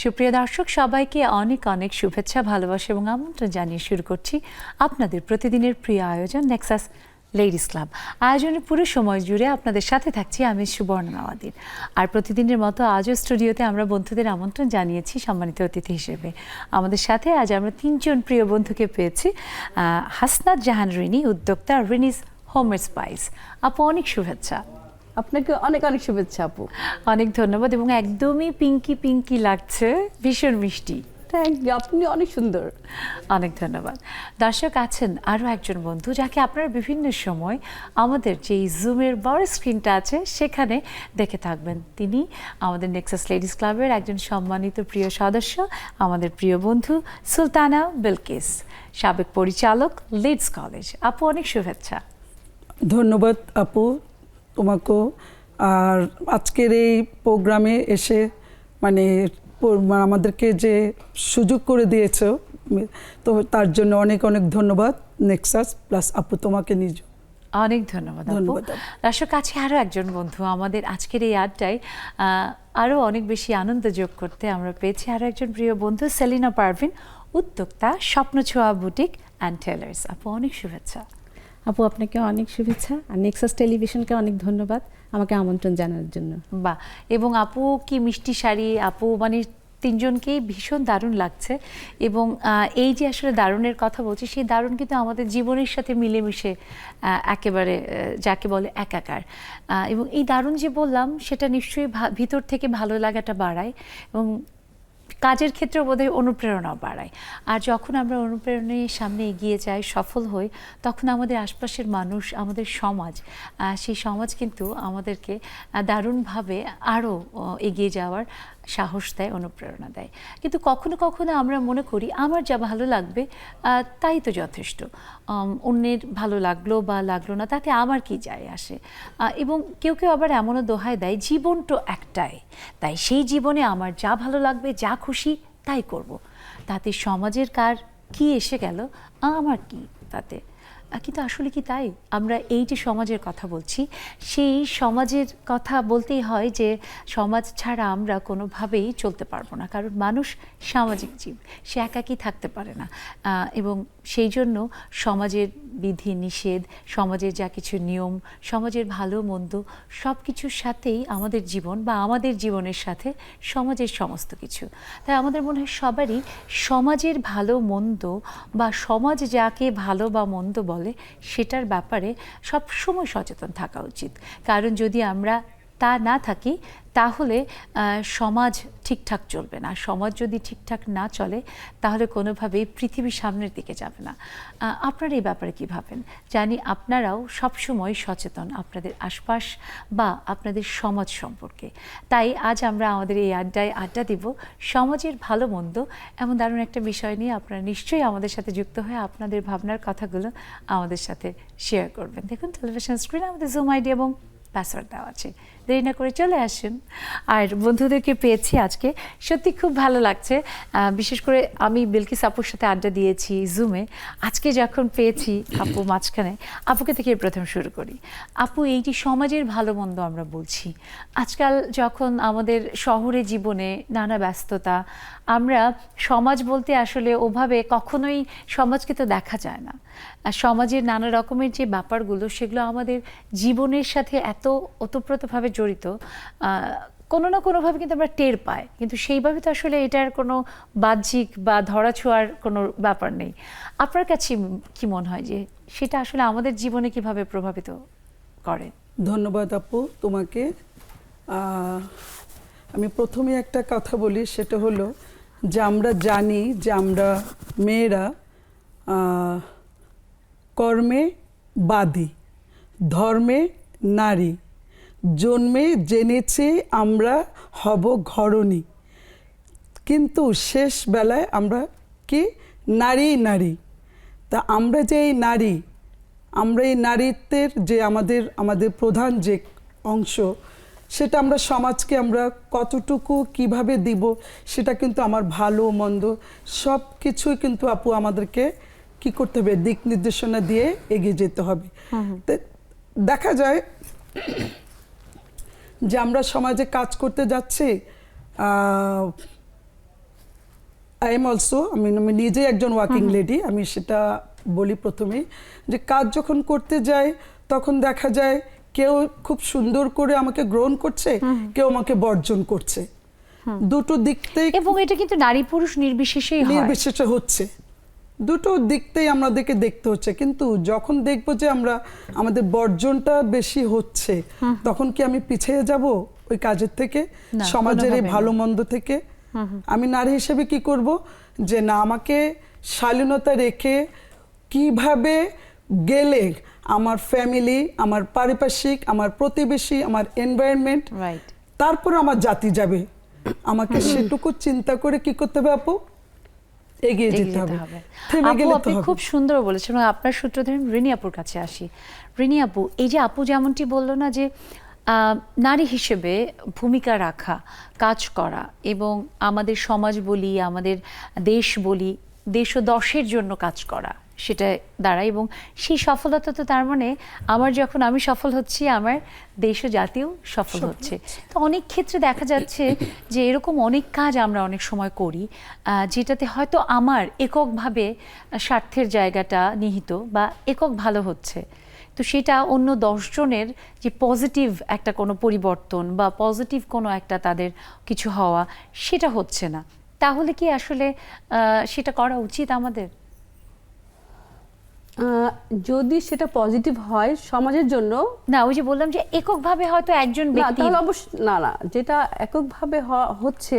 সুপ্রিয় দর্শক, সবাইকে অনেক অনেক শুভেচ্ছা, ভালোবাসা এবং আমন্ত্রণ জানিয়ে শুরু করছি আপনাদের প্রতিদিনের প্রিয় আয়োজন নেক্সাস লেডিস ক্লাব। আয়োজনের পুরো সময় জুড়ে আপনাদের সাথে থাকছি আমি সুবর্ণা নওয়াদিন। আর প্রতিদিনের মতো আজও স্টুডিওতে আমরা বন্ধুদের আমন্ত্রণ জানিয়েছি সম্মানিত অতিথি হিসেবে। আমাদের সাথে আজ আমরা তিনজন প্রিয় বন্ধুকে পেয়েছি। হাসনাত জাহান রিনি, উদ্যোক্তা রিনিস হোম স্পাইস। আপু, অনেক শুভেচ্ছা। আপনাকে অনেক অনেক শুভেচ্ছা আপু। অনেক ধন্যবাদ এবং একদমই পিঙ্কি পিঙ্কি লাগছে, ভীষণ মিষ্টি। থ্যাংক ইউ, আপনি অনেক সুন্দর। অনেক ধন্যবাদ। দর্শক, আছেন আরও একজন বন্ধু যাকে আপনারা বিভিন্ন সময় আমাদের যেই জুমের বড় স্ক্রিনটা আছে সেখানে দেখে থাকবেন। তিনি আমাদের নেক্সাস লেডিস ক্লাবের একজন সম্মানিত প্রিয় সদস্য, আমাদের প্রিয় বন্ধু সুলতানা বিলকিস, সাবেক পরিচালক, লিডস কলেজ। আপু, অনেক শুভেচ্ছা। ধন্যবাদ আপু তোমাকেও। আর আজকের এই প্রোগ্রামে এসে মানে আমাদেরকে যে সুযোগ করে দিয়েছ, তো তার জন্য অনেক অনেক ধন্যবাদ নেক্সাস প্লাস আপু তোমাকে নিজ অনেক ধন্যবাদ। দর্শক, কাছে আরও একজন বন্ধু আমাদের আজকের এই আড্ডায় আরও অনেক বেশি আনন্দ যোগ করতে আমরা পেয়েছি আরও একজন প্রিয় বন্ধু, সেলিনা পারভিন, উদ্যোক্তা স্বপ্নছোঁয়া বুটিক অ্যান্ড টেলার্স। আপু, অনেক শুভেচ্ছা। আপু, আপনাকে অনেক শুভেচ্ছা আর নেক্সাস টেলিভিশনকে অনেক ধন্যবাদ আমাকে আমন্ত্রণ জানানোর জন্য। বাহ, এবং আপু কি মিষ্টি শাড়ি! আপু মানে তিনজনকেই ভীষণ দারুণ লাগছে। এবং এই যে আসলে দারুণের কথা বলছি, সেই দারুণ কিন্তু আমাদের জীবনের সাথে মিলেমিশে একেবারে যাকে বলে একাকার। এবং এই দারুণ যে বললাম সেটা নিশ্চয়ই ভিতর থেকে ভালো লাগাটা বাড়ায় এবং কাজের ক্ষেত্রে বোধহয় অনুপ্রেরণাও বাড়ায়। আর যখন আমরা অনুপ্রেরণার সামনে এগিয়ে যাই, সফল হই, তখন আমাদের আশপাশের মানুষ, আমাদের সমাজ, সেই সমাজ কিন্তু আমাদেরকে দারুণভাবে আরও এগিয়ে যাওয়ার সাহস দেয়, অনুপ্রেরণা দেয়। কিন্তু কখনো কখনো আমরা মনে করি আমার যা ভালো লাগবে তাই তো যথেষ্ট, অন্যের ভালো লাগলো বা লাগলো না তাতে আমার কি যায় আসে। এবং কেউ কেউ আবার এমনও দোহাই দেয়, জীবন তো একটাই, তাই সেই জীবনে আমার যা ভালো লাগবে, যা খুশি তাই করব, তাতে সমাজের কার কি এসে গেল, আমার কি তাতে। কিন্তু আসলে কি তাই? আমরা এই যে সমাজের কথা বলছি, সেই সমাজের কথা বলতেই হয় যে সমাজ ছাড়া আমরা কোনোভাবেই চলতে পারবো না, কারণ মানুষ সামাজিক জীব, সে একাকী থাকতে পারে না। এবং সেই জন্য সমাজের বিধি নিষেধ, সমাজের যা কিছু নিয়ম, সমাজের ভালো মন্দ সব কিছুর সাথেই আমাদের জীবন বা আমাদের জীবনের সাথে সমাজের সমস্ত কিছু। তাই আমাদের মনে হয় সবারই সমাজের ভালো মন্দ বা সমাজ যাকে ভালো বা মন্দ বলে সেটার ব্যাপারে সবসময় সচেতন থাকা উচিত। কারণ যদি আমরা তা না থাকি তাহলে সমাজ ঠিকঠাক চলবে না। সমাজ যদি ঠিকঠাক না চলে তাহলে কোনোভাবেই পৃথিবী সামনের দিকে যাবে না। আপনারা এই ব্যাপারে কী ভাবেন? জানি আপনারাও সবসময় সচেতন আপনাদের আশপাশ বা আপনাদের সমাজ সম্পর্কে। তাই আজ আমরা আমাদের এই আড্ডায় আড্ডা দিব সমাজের ভালো মন্দ এমন দারুণ একটা বিষয় নিয়ে। আপনারা নিশ্চয়ই আমাদের সাথে যুক্ত হয়ে আপনাদের ভাবনার কথাগুলো আমাদের সাথে শেয়ার করবেন। দেখুন টেলিভিশন স্ক্রিনে আমাদের জুম আইডি এবং পাসওয়ার্ড দেওয়া আছে, দেরি না করে চলে আসুন। আর বন্ধুদেরকে পেয়েছি আজকে, সত্যি খুব ভালো লাগছে। বিশেষ করে আমি বিলকিস আপুর সাথে আড্ডা দিয়েছি জুমে, আজকে যখন পেয়েছি আপু মাঝখানে, আপুকে থেকে প্রথম শুরু করি। আপু, এই যে সমাজের ভালো মন্দ আমরা বলছি, আজকাল যখন আমাদের শহরে জীবনে নানা ব্যস্ততা, আমরা সমাজ বলতে আসলে ওভাবে কখনোই সমাজকে তো দেখা যায় না। সমাজের নানা রকমের যে ব্যাপারগুলো সেগুলো আমাদের জীবনের সাথে এত ওতপ্রোতভাবে জড়িত, কোনো না কোনোভাবে কিন্তু আমরা টের পাই, কিন্তু সেইভাবে তো আসলে এটার কোনো বাহ্যিক বা ধরাছোঁয়ার কোনো ব্যাপার নেই। আপনার কাছে কি মনে হয় যে সেটা আসলে আমাদের জীবনে কিভাবে প্রভাবিত করে? ধন্যবাদ আপু তোমাকে। আমি প্রথমে একটা কথা বলি, সেটা হলো যে আমরা জানি যে আমরা মেয়েরা কর্মে বাদী, ধর্মে নারী, জন্মে জেনেছি আমরা হব ঘরণী, কিন্তু শেষ বেলায় আমরা কি নারী নারী। তা আমরা যে এই নারী, আমরা এই নারীত্বের যে আমাদের প্রধান যে অংশ, সেটা আমরা সমাজকে আমরা কতটুকু কিভাবে দিব, সেটা কিন্তু আমার ভালো মন্দ সব কিছুই কিন্তু আপু আমাদেরকে কি করতে হবে, দিক নির্দেশনা দিয়ে এগিয়ে যেতে হবে। দেখা যায় যে আমরা সমাজে কাজ করতে যাচ্ছি, আই এম অলসো, আমি নিজেই একজন ওয়ার্কিং লেডি, আমি সেটা বলি প্রথমেই, যে কাজ যখন করতে যাই তখন দেখা যায় কেউ খুব সুন্দর করে আমাকে গ্রহণ করছে, কেউ আমাকে বর্জন করছে, দুটো দিকতেই এবং এটা কিন্তু নারী পুরুষ নির্বিশেষেই হয়। নির্বিশেষে হচ্ছে, দুটো দিকতেই আমাদেরকে দেখতে হচ্ছে। কিন্তু যখন দেখবো যে আমরা আমাদের বর্জনটা বেশি হচ্ছে, তখন কি আমি পিছিয়ে যাব ওই কাজের থেকে, না, সমাজের এই কোনোভাবেই ভালো না। মন্দ থেকে? আমি নারী হিসেবে কি করব, যে না আমাকে শালীনতা রেখে কিভাবে গেলে আমার ফ্যামিলি, আমার পারিপার্শ্বিক, আমার প্রতিবেশী, আমার এনভায়রনমেন্ট, রাইট। তারপর আমার জাতি যাবে, আমাকে সেটুকু চিন্তা করে কি করতে হবে আপু, এগিয়ে যেতে হবে, থেমে আপু গেলে তো আপনি হবে। খুব সুন্দর বলেছেন এবং আপনার সূত্র ধরে আমি রিনি আপুর কাছে আসি। রিনি আপু, এই যে আপু যেমনটি বললো না যে নারী হিসেবে ভূমিকা রাখা, কাজ করা এবং আমাদের সমাজ বলি, আমাদের দেশ বলি, দেশ ও দশের জন্য কাজ করা, সেটা দাঁড়ায় এবং সেই সফলতা তো তার মানে আমার যখন আমি সফল হচ্ছি, আমার দেশ ও জাতিও সফল হচ্ছে। তো অনেক ক্ষেত্রে দেখা যাচ্ছে যে এরকম অনেক কাজ আমরা অনেক সময় করি যেটাতে হয়তো আমার এককভাবে স্বার্থের জায়গাটা নিহিত বা একক ভালো হচ্ছে, তো সেটা অন্য 10 জনের যে পজিটিভ একটা কোনো পরিবর্তন বা পজিটিভ কোনো একটা তাদের কিছু হওয়া, সেটা হচ্ছে না। তাহলে কি আসলে সেটা করা উচিত আমাদের? যদি সেটা পজিটিভ হয় সমাজের জন্য, না, ওই যে বললাম যে এককভাবে হয়তো একজন না ব্যক্তি, তাহলে অবশ্যই না, যেটা এককভাবে হচ্ছে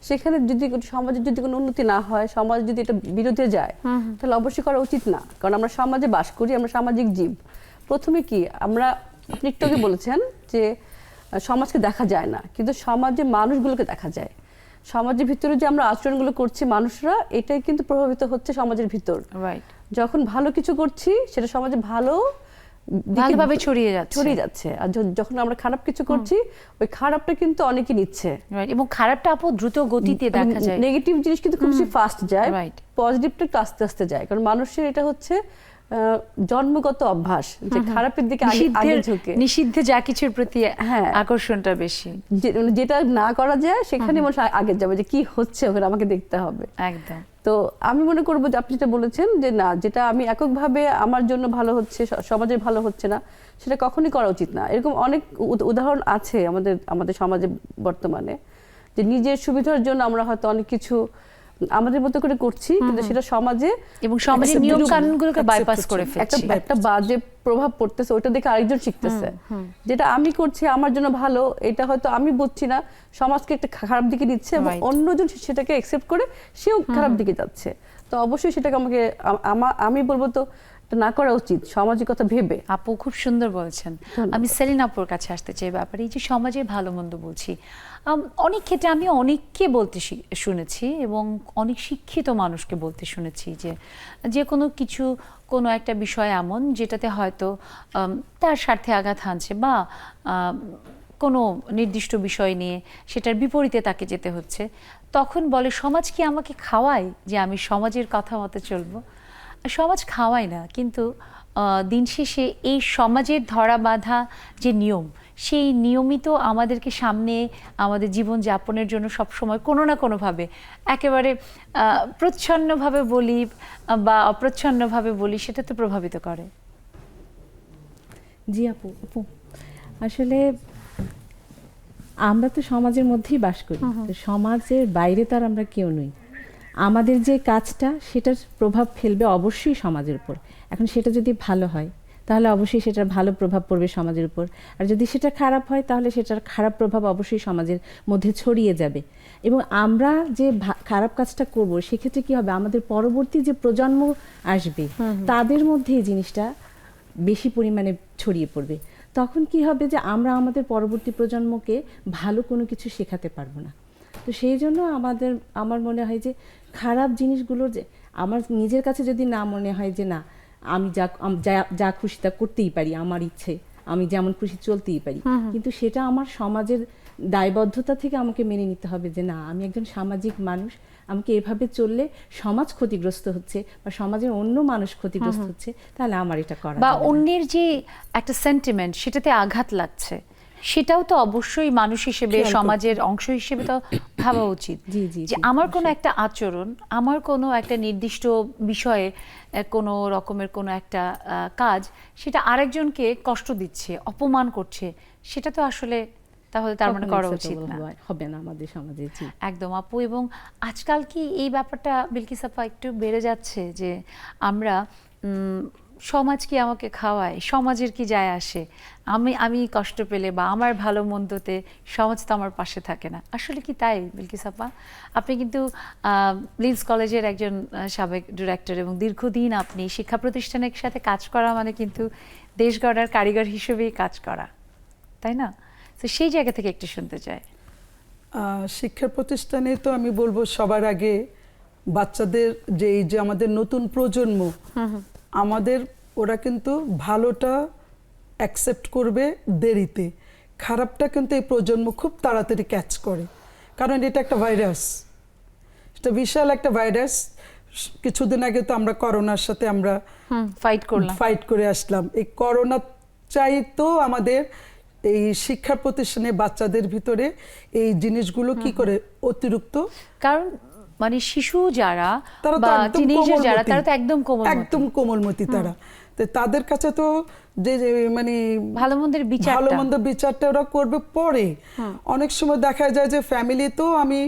সেখানে যদি সমাজের যদি কোনো উন্নতি না হয়, সমাজ যদি এটা বিরোধে যায়, তাহলে অবশ্যই করা উচিত না। কারণ আমরা সমাজে বাস করি, আমরা সামাজিক জীব। প্রথমে কি আমরা, আপনি একটু আগে বলেছেন যে সমাজকে দেখা যায় না, কিন্তু সমাজে মানুষগুলোকে দেখা যায়। সমাজের ভিতরে যে আমরা আচরণগুলো করছি মানুষরা, এটাই কিন্তু প্রভাবিত হচ্ছে সমাজের ভিতর। রাইট, যখন ভালো কিছু করছি সেটা সমাজে ভালো দিকে ভালোভাবে ছড়িয়ে যাচ্ছে। আর যখন আমরা খারাপ কিছু করছি, ওই খারাপটা কিন্তু অনেকে নিচ্ছে। রাইট, এবং খারাপটা আপু দ্রুত গতিতে দেখা যায়। নেগেটিভ জিনিস কিন্তু খুব বেশি ফাস্ট যায়, Right. পজিটিভটা একটু আস্তে আস্তে যায়। কারণ মানুষের এটা হচ্ছে জন্মগত অভ্যাস যে খারাপের দিকে আগে ঝুঁকে, নিষিদ্ধ যা কিছুর প্রতি হ্যাঁ। আকর্ষণটা বেশি। যেটা না করা যায় সেখানে মানুষ আগে যাবে, যে কি হচ্ছে ওখানে আমাকে দেখতে হবে। একদম। তো আমি মনে করবো যে আপনি যেটা বলেছেন যে না, যেটা আমি এককভাবে আমার জন্য ভালো হচ্ছে, সমাজের ভালো হচ্ছে না, সেটা কখনই করা উচিত না। এরকম অনেক উদাহরণ আছে আমাদের সমাজে বর্তমানে, যে নিজের সুবিধার জন্য আমরা হয়তো অনেক কিছু আমাদের মতো করে করছি, কিন্তু সেটা সমাজে এবং সমাজের নিয়ম কানুনগুলোকে বাইপাস করে ফেলছি। একটা বাজে প্রভাব পড়তেছে, ওইটা দেখে আরেকজন শিখতেছে। যেটা আমি করছি আমার জন্য ভালো, এটা হয়তো আমি বুঝছি না, সমাজকে একটা খারাপ দিকে নিচ্ছে এবং Right. অন্যজন সেটাকে অ্যাকসেপ্ট করে সেও খারাপ দিকে যাচ্ছে। তো অবশ্যই সেটাকে আমি বলবো তো এটা না করা উচিত, সমাজের কথা ভেবে। আপু খুব সুন্দর বলছেন। আমি সেলিনা আপুর কাছে আসতে চাই ব্যাপারে, এই যে সমাজের ভালো মন্দ বলছি, অনেক ক্ষেত্রে আমি অনেককে বলতে শুনেছি এবং অনেক শিক্ষিত মানুষকে বলতে শুনেছি যে কোনো কিছু, কোনো একটা বিষয় এমন যেটাতে হয়তো তার স্বার্থে আঘাত হানছে বা কোনো নির্দিষ্ট বিষয় নিয়ে সেটার বিপরীতে তাকে যেতে হচ্ছে, তখন বলে সমাজ কি আমাকে খাওয়ায় যে আমি সমাজের কথা মতো চলবো? সমাজ খাওয়ায় না, কিন্তু দিন শেষে এই সমাজের ধরা বাঁধা যে নিয়ম, সেই নিয়মিত আমাদেরকে সামনে আমাদের জীবন যাপনের জন্য সবসময় কোনো না কোনোভাবে, একেবারে প্রচ্ছন্নভাবে বলি বা অপ্রচ্ছন্নভাবে বলি, সেটা তো প্রভাবিত করে। জি আপু, আসলে আমরা তো সমাজের মধ্যেই বাস করি, তো সমাজের বাইরে তো আর আমরা কেউ নই। আমাদের যে কাজটা সেটার প্রভাব ফেলবে অবশ্যই সমাজের উপর। এখন সেটা যদি ভালো হয় তাহলে অবশ্যই সেটার ভালো প্রভাব পড়বে সমাজের উপর, আর যদি সেটা খারাপ হয় তাহলে সেটার খারাপ প্রভাব অবশ্যই সমাজের মধ্যে ছড়িয়ে যাবে। এবং আমরা যে খারাপ কাজটা করব, সেক্ষেত্রে কি হবে, আমাদের পরবর্তী যে প্রজন্ম আসবে তাদের মধ্যে এই জিনিসটা বেশি পরিমাণে ছড়িয়ে পড়বে। তখন কি হবে যে আমরা আমাদের পরবর্তী প্রজন্মকে ভালো কোনো কিছু শেখাতে পারবো না। তো সেই জন্য আমার মনে হয় যে খারাপ জিনিসগুলো, যে আমার নিজের কাছে যদি না মনে হয় যে না, আমি যা খুশি তা করতেই পারি, আমার ইচ্ছে, আমি যেমন খুশি চলতেই পারি, কিন্তু সেটা আমার সমাজের দায়বদ্ধতা থেকে আমাকে মেনে নিতে হবে যে না, আমি একজন সামাজিক মানুষ, আমাকে এভাবে চললে সমাজ ক্ষতিগ্রস্ত হচ্ছে বা সমাজের অন্য মানুষ ক্ষতিগ্রস্ত হচ্ছে, তাহলে আমার এটা করা বা যাবে না। অন্যের যে একটা সেন্টিমেন্ট, সেটাতে আঘাত লাগছে, সেটাও তো অবশ্যই মানুষ হিসেবে, খেয়াল করতে সমাজের অংশ হিসেবে তো ভাবা উচিত জি, জি, যে জি, আমার কোনো একটা আচরণ, আমার কোনো একটা নির্দিষ্ট বিষয়ে কোনো রকমের কোনো একটা কাজ, সেটা আরেকজনকে কষ্ট দিচ্ছে, অপমান করছে, সেটা তো আসলে তাহলে তার মানে কখনো করা acceptable উচিত না। হবে না আমাদের সমাজে। জি। একদম আপু। এবং আজকাল কি এই ব্যাপারটা বিলকিস আপা একটু বেড়ে যাচ্ছে যে আমরা সমাজ কি আমাকে খাওয়ায়, সমাজের কি যায় আসে, আমি কষ্ট পেলে বা আমার ভালো মন্দতে সমাজ তো আমার পাশে থাকে না, আসলে কি তাই বিলকিস আপা? আপনি কিন্তু লিডস কলেজের একজন সাবেক ডিরেক্টর এবং দীর্ঘদিন আপনি শিক্ষা প্রতিষ্ঠানের সাথে কাজ করা মানে কিন্তু দেশ গড়ার কারিগর হিসেবেই কাজ করা, তাই না? তো সেই জায়গা থেকে একটু শুনতে চাই। শিক্ষা প্রতিষ্ঠানে তো আমি বলবো সবার আগে বাচ্চাদের যে এই যে আমাদের নতুন প্রজন্ম, আমাদের ওরা কিন্তু ভালোটা অ্যাকসেপ্ট করবে দেরিতে, খারাপটা কিন্তু এই প্রজন্ম খুব তাড়াতাড়ি ক্যাচ করে, কারণ এটা একটা ভাইরাস, এটা বিশাল একটা ভাইরাস। কিছুদিন আগে তো আমরা করোনার সাথে আমরা ফাইট করে আসলাম। এই করোনা চাইতো আমাদের এই শিক্ষা প্রতিষ্ঠানে বাচ্চাদের ভিতরে এই জিনিসগুলো কি করে অতিরিক্ত, কারণ মানে শিশু যারা তারা তো বা একদম টিনেজার যারা, কোমলমতি, তারা তো একদম একদম কোমলমতি তারা। তো তাদের কাছে তো যে মানে ভালো মন্দের ভালো মন্দ বিচারটা ওরা করবে পরে। অনেক সময় দেখা যায় যে ফ্যামিলি তো আমি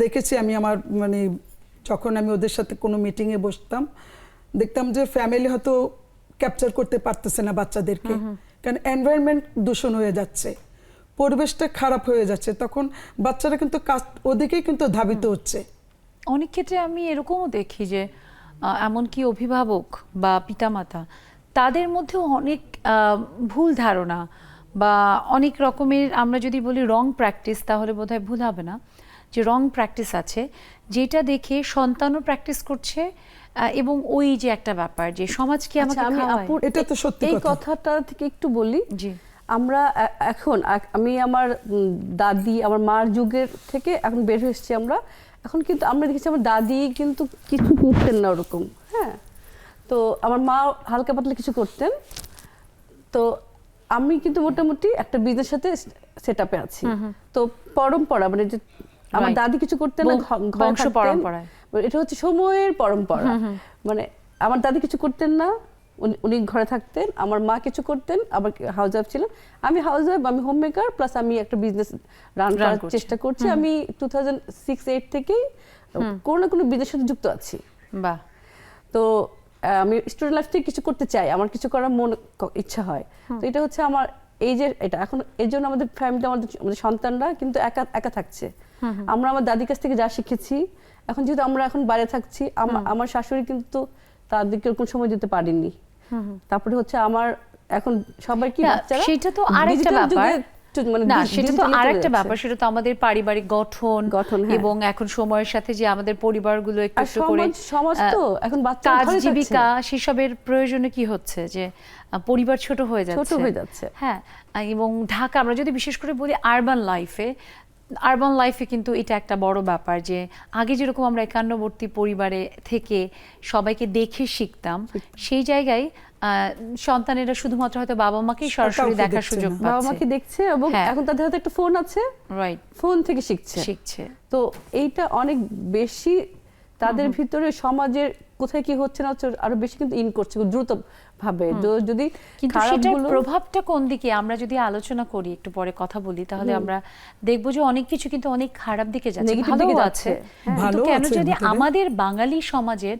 দেখেছি, আমি আমার মানে যখন আমি ওদের সাথে কোনো মিটিংয়ে বসতাম দেখতাম যে ফ্যামিলি হয়তো ক্যাপচার করতে পারতেছে না বাচ্চাদেরকে, কারণ এনভায়রনমেন্ট দূষণ হয়ে যাচ্ছে, পরিবেশটা খারাপ হয়ে যাচ্ছে, তখন বাচ্চারা কিন্তু ওদিকেই কিন্তু ধাবিত হচ্ছে। অনেক ক্ষেত্রে আমি এরকমও দেখি যে এমনকি অভিভাবক বা পিতামাতা, তাদের মধ্যেও অনেক ভুল ধারণা বা অনেক রকমের, আমরা যদি বলি রং প্র্যাকটিস তাহলে বোধহয় ভুল হবে না, যে রং প্র্যাকটিস আছে যেটা দেখে সন্তানও প্র্যাকটিস করছে। এবং ওই যে একটা ব্যাপার যে সমাজ কি আমাকে আমি খাওয়ায়, আপুর এটা তো সত্যি এই কথা। কথাটা থেকে একটু বলি। জি, আমরা এখন আমি আমার দাদি, আমার মার যুগের থেকে এখন বের হয়ে এসেছি আমরা। এখন কিন্তু আমরা দেখেছি আমার দাদি কিন্তু কিছু করতেন না ওরকম, হ্যাঁ। তো আমার মা হালকা পাতলা কিছু করতেন। তো আমি কিন্তু মোটামুটি একটা বিজনেস সাথে সেট আপে আছি। তো পরম্পরা মানে যে আমার দাদি কিছু করতেন না, বংশ পরম্পরায়, এটা হচ্ছে সময়ের পরম্পরা। মানে আমার দাদি কিছু করতেন না, উনি ঘরে থাকতেন, আমার মা কিছু করতেন, আবার হাউস ওয়াইফ ছিলেন। আমি হাউস ওয়াইফ, আমি হোম মেকার, প্লাস আমি একটা বিজনেস রান করার চেষ্টা করছি। আমি 2006-08 থেকেই কোনো না কোনো বিজনেসের সাথে যুক্ত আছি। বাহ। তো আমি স্টুডেন্ট লাইফ থেকে কিছু করতে চাই, আমার কিছু করার মন ইচ্ছা হয়। তো এটা হচ্ছে আমার এই যে এটা এখন এর জন্য আমাদের ফ্যামিলি, আমাদের সন্তানরা কিন্তু একা একা থাকছে। আমরা আমার দাদির কাছ থেকে যা শিখেছি, এখন যেহেতু আমরা এখন বাইরে থাকছি, আমার শাশুড়ি কিন্তু তাদেরকে ওরকম সময় দিতে পারেনি। তারপরে হচ্ছে আমার এখন সবাই কি বাচ্চারা, সেটা তো আরেকটা ব্যাপার, না সেটা তো আরেকটা ব্যাপার, সেটা তো আমাদের পারিবারিক গঠন এবং এখন সময়ের সাথে যে আমাদের পরিবারগুলো একটু একটু করে সমাজ তো এখন বাচ্চা কাজ জীবিকা সেসবের প্রয়োজনে কি হচ্ছে যে পরিবার ছোট হয়ে যাচ্ছে। হ্যাঁ, এবং ঢাকা আমরা যদি বিশেষ করে বলি আরবান লাইফে কিন্তু এটা একটা বড় ব্যাপার যে আগে যেরকম আমরা একান্নবর্তী পরিবারে থেকে সবাইকে দেখে শিখতাম, সেই জায়গায় সন্তানেরা শুধুমাত্র হয়তো বাবা মাকেই সরাসরি দেখার সুযোগ পাচ্ছে, বাবা মাকে দেখছে এবং এখন তাদের হাতে একটা ফোন আছে, রাইট, ফোন থেকে শিখছে। তো এইটা অনেক বেশি তাদের ভিতরে সমাজের কোথায় কি হচ্ছে না হচ্ছে আরো বেশি কিন্তু ইন করছে দ্রুত ভাবে। যদি কিন্তু সেটার প্রভাবটা কোন দিকে আমরা যদি আলোচনা করি, একটু পরে কথা বলি, তাহলে আমরা দেখবো যে অনেক কিছু কিন্তু অনেক খারাপ দিকে যাচ্ছে, ভালোও আছে। কিন্তু কেন যদি আমাদের বাঙালি সমাজের,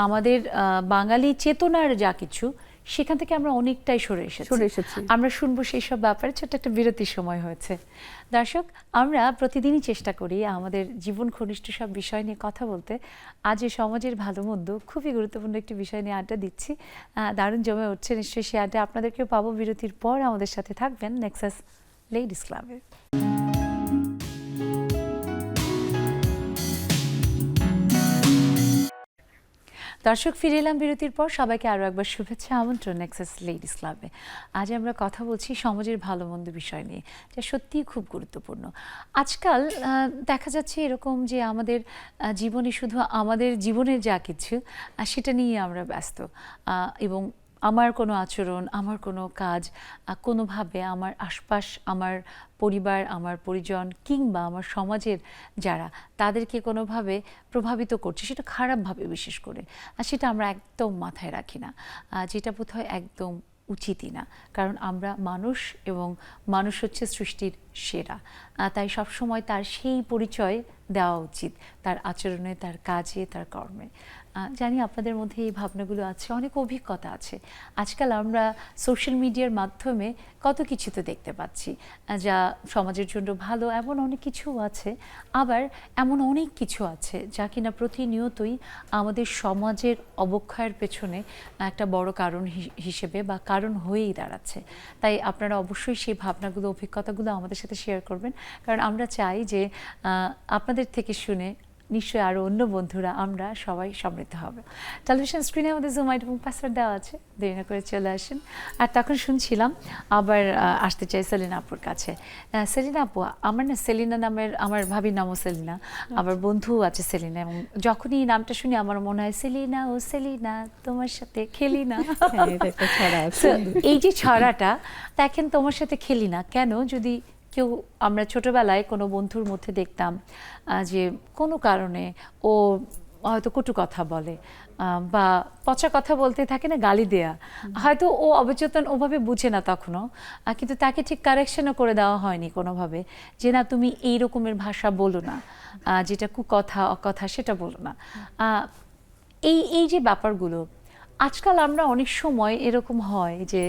আমাদের বাঙালি চেতনার যা কিছু, সেখান থেকে আমরা অনেকটাই সরে এসেছি। আমরা শুনবো সেই সব ব্যাপারে। ছোট্ট একটা বিরতির সময় হয়েছে। দর্শক, আমরা প্রতিদিনই চেষ্টা করি আমাদের জীবন ঘনিষ্ঠ সব বিষয় নিয়ে কথা বলতে। আজ এই সমাজের ভালো মন্দ খুবই গুরুত্বপূর্ণ একটি বিষয় নিয়ে আড্ডা দিচ্ছি, দারুণ জমে উঠছে নিশ্চয়ই সেই আড্ডা আপনাদেরকেও পাবো। বিরতির পর আমাদের সাথে থাকবেন নেক্সাস লেডিস ক্লাবে। দর্শক, ফিরে এলাম বিরতির পর। সবাইকে আরও একবার শুভেচ্ছা, আমন্ত্রণ নেক্সাস লেডিস ক্লাবে। আজ আমরা কথা বলছি সমাজের ভালো মন্দ বিষয় নিয়ে, যা সত্যিই খুব গুরুত্বপূর্ণ। আজকাল দেখা যাচ্ছে এরকম যে আমাদের জীবনে শুধু আমাদের জীবনের যা কিছু সেটা নিয়ে আমরা ব্যস্ত, এবং আমার কোনো আচরণ, আমার কোনো কাজ কোনোভাবে আমার আশপাশ, আমার পরিবার, আমার পরিজন কিংবা আমার সমাজের যারা, তাদেরকে কোনোভাবে প্রভাবিত করছে, সেটা খারাপভাবে বিশেষ করে, আর সেটা আমরা একদম মাথায় রাখি না, যেটা বোধহয় একদম উচিতই না। কারণ আমরা মানুষ এবং মানুষ হচ্ছে সৃষ্টির সেরা, তাই সবসময় তার সেই পরিচয় দেওয়া উচিত, তার আচরণে, তার কাজে, তার কর্মে। জানি আপনাদের মধ্যে এই ভাবনাগুলো আছে, অনেক অভিজ্ঞতা আছে। আজকাল আমরা সোশ্যাল মিডিয়ার মাধ্যমে কত কিছু তো দেখতে পাচ্ছি যা সমাজের জন্য ভালো, এমন অনেক কিছু আছে, আবার এমন অনেক কিছু আছে যা কিনা প্রতিনিয়তই আমাদের সমাজের অবক্ষয়ের পেছনে একটা বড় কারণ হিসেবে বা কারণ হয়েই দাঁড়াচ্ছে। তাই আপনারা অবশ্যই সেই ভাবনাগুলো, অভিজ্ঞতাগুলো আমাদের সাথে শেয়ার করবেন, কারণ আমরা চাই যে আপনাদের থেকে শুনে নিশ্চয়ই আরও অন্য বন্ধুরা, আমরা সবাই সমৃদ্ধ হবে। টেলিভিশন স্ক্রিনে আমাদের জুম আইডি এবং পাসওয়ার্ড দেওয়া আছে, দেরি না করে চলে আসেন। আর তখন শুনছিলাম, আবার আসতে চাই সেলিনা আপুর কাছে। সেলিনা আপু, আমার না সেলিনা নামের, আমার ভাবির নামও সেলিনা, আবার বন্ধু আছে সেলিনা, এবং যখনই এই নামটা শুনি আমার মনে হয় সেলিনা, ও সেলিনা তোমার সাথে খেলি না। হ্যাঁ, এটা একটা ছড়া আছে। So, এই যে ছড়াটা, দেখেন তোমার সাথে খেলি না কেন, যদি কেউ, আমরা ছোটবেলায় কোনো বন্ধুর মধ্যে দেখতাম যে কোনো কারণে ও হয়তো কটু কথা বলে বা পচা কথা বলতে থাকে না, গালি দেয়া, হয়তো ও অবচেতন ওভাবে বুঝে না তখনও, কিন্তু তাকে ঠিক কারেকশনও করে দেওয়া হয়নি কোনোভাবে, যে না তুমি এই রকমের ভাষা বলো না, যেটা কুকথা অকথা সেটা বলো না। এই যে ব্যাপারগুলো আজকাল আমরা অনেক সময় এরকম হয় যে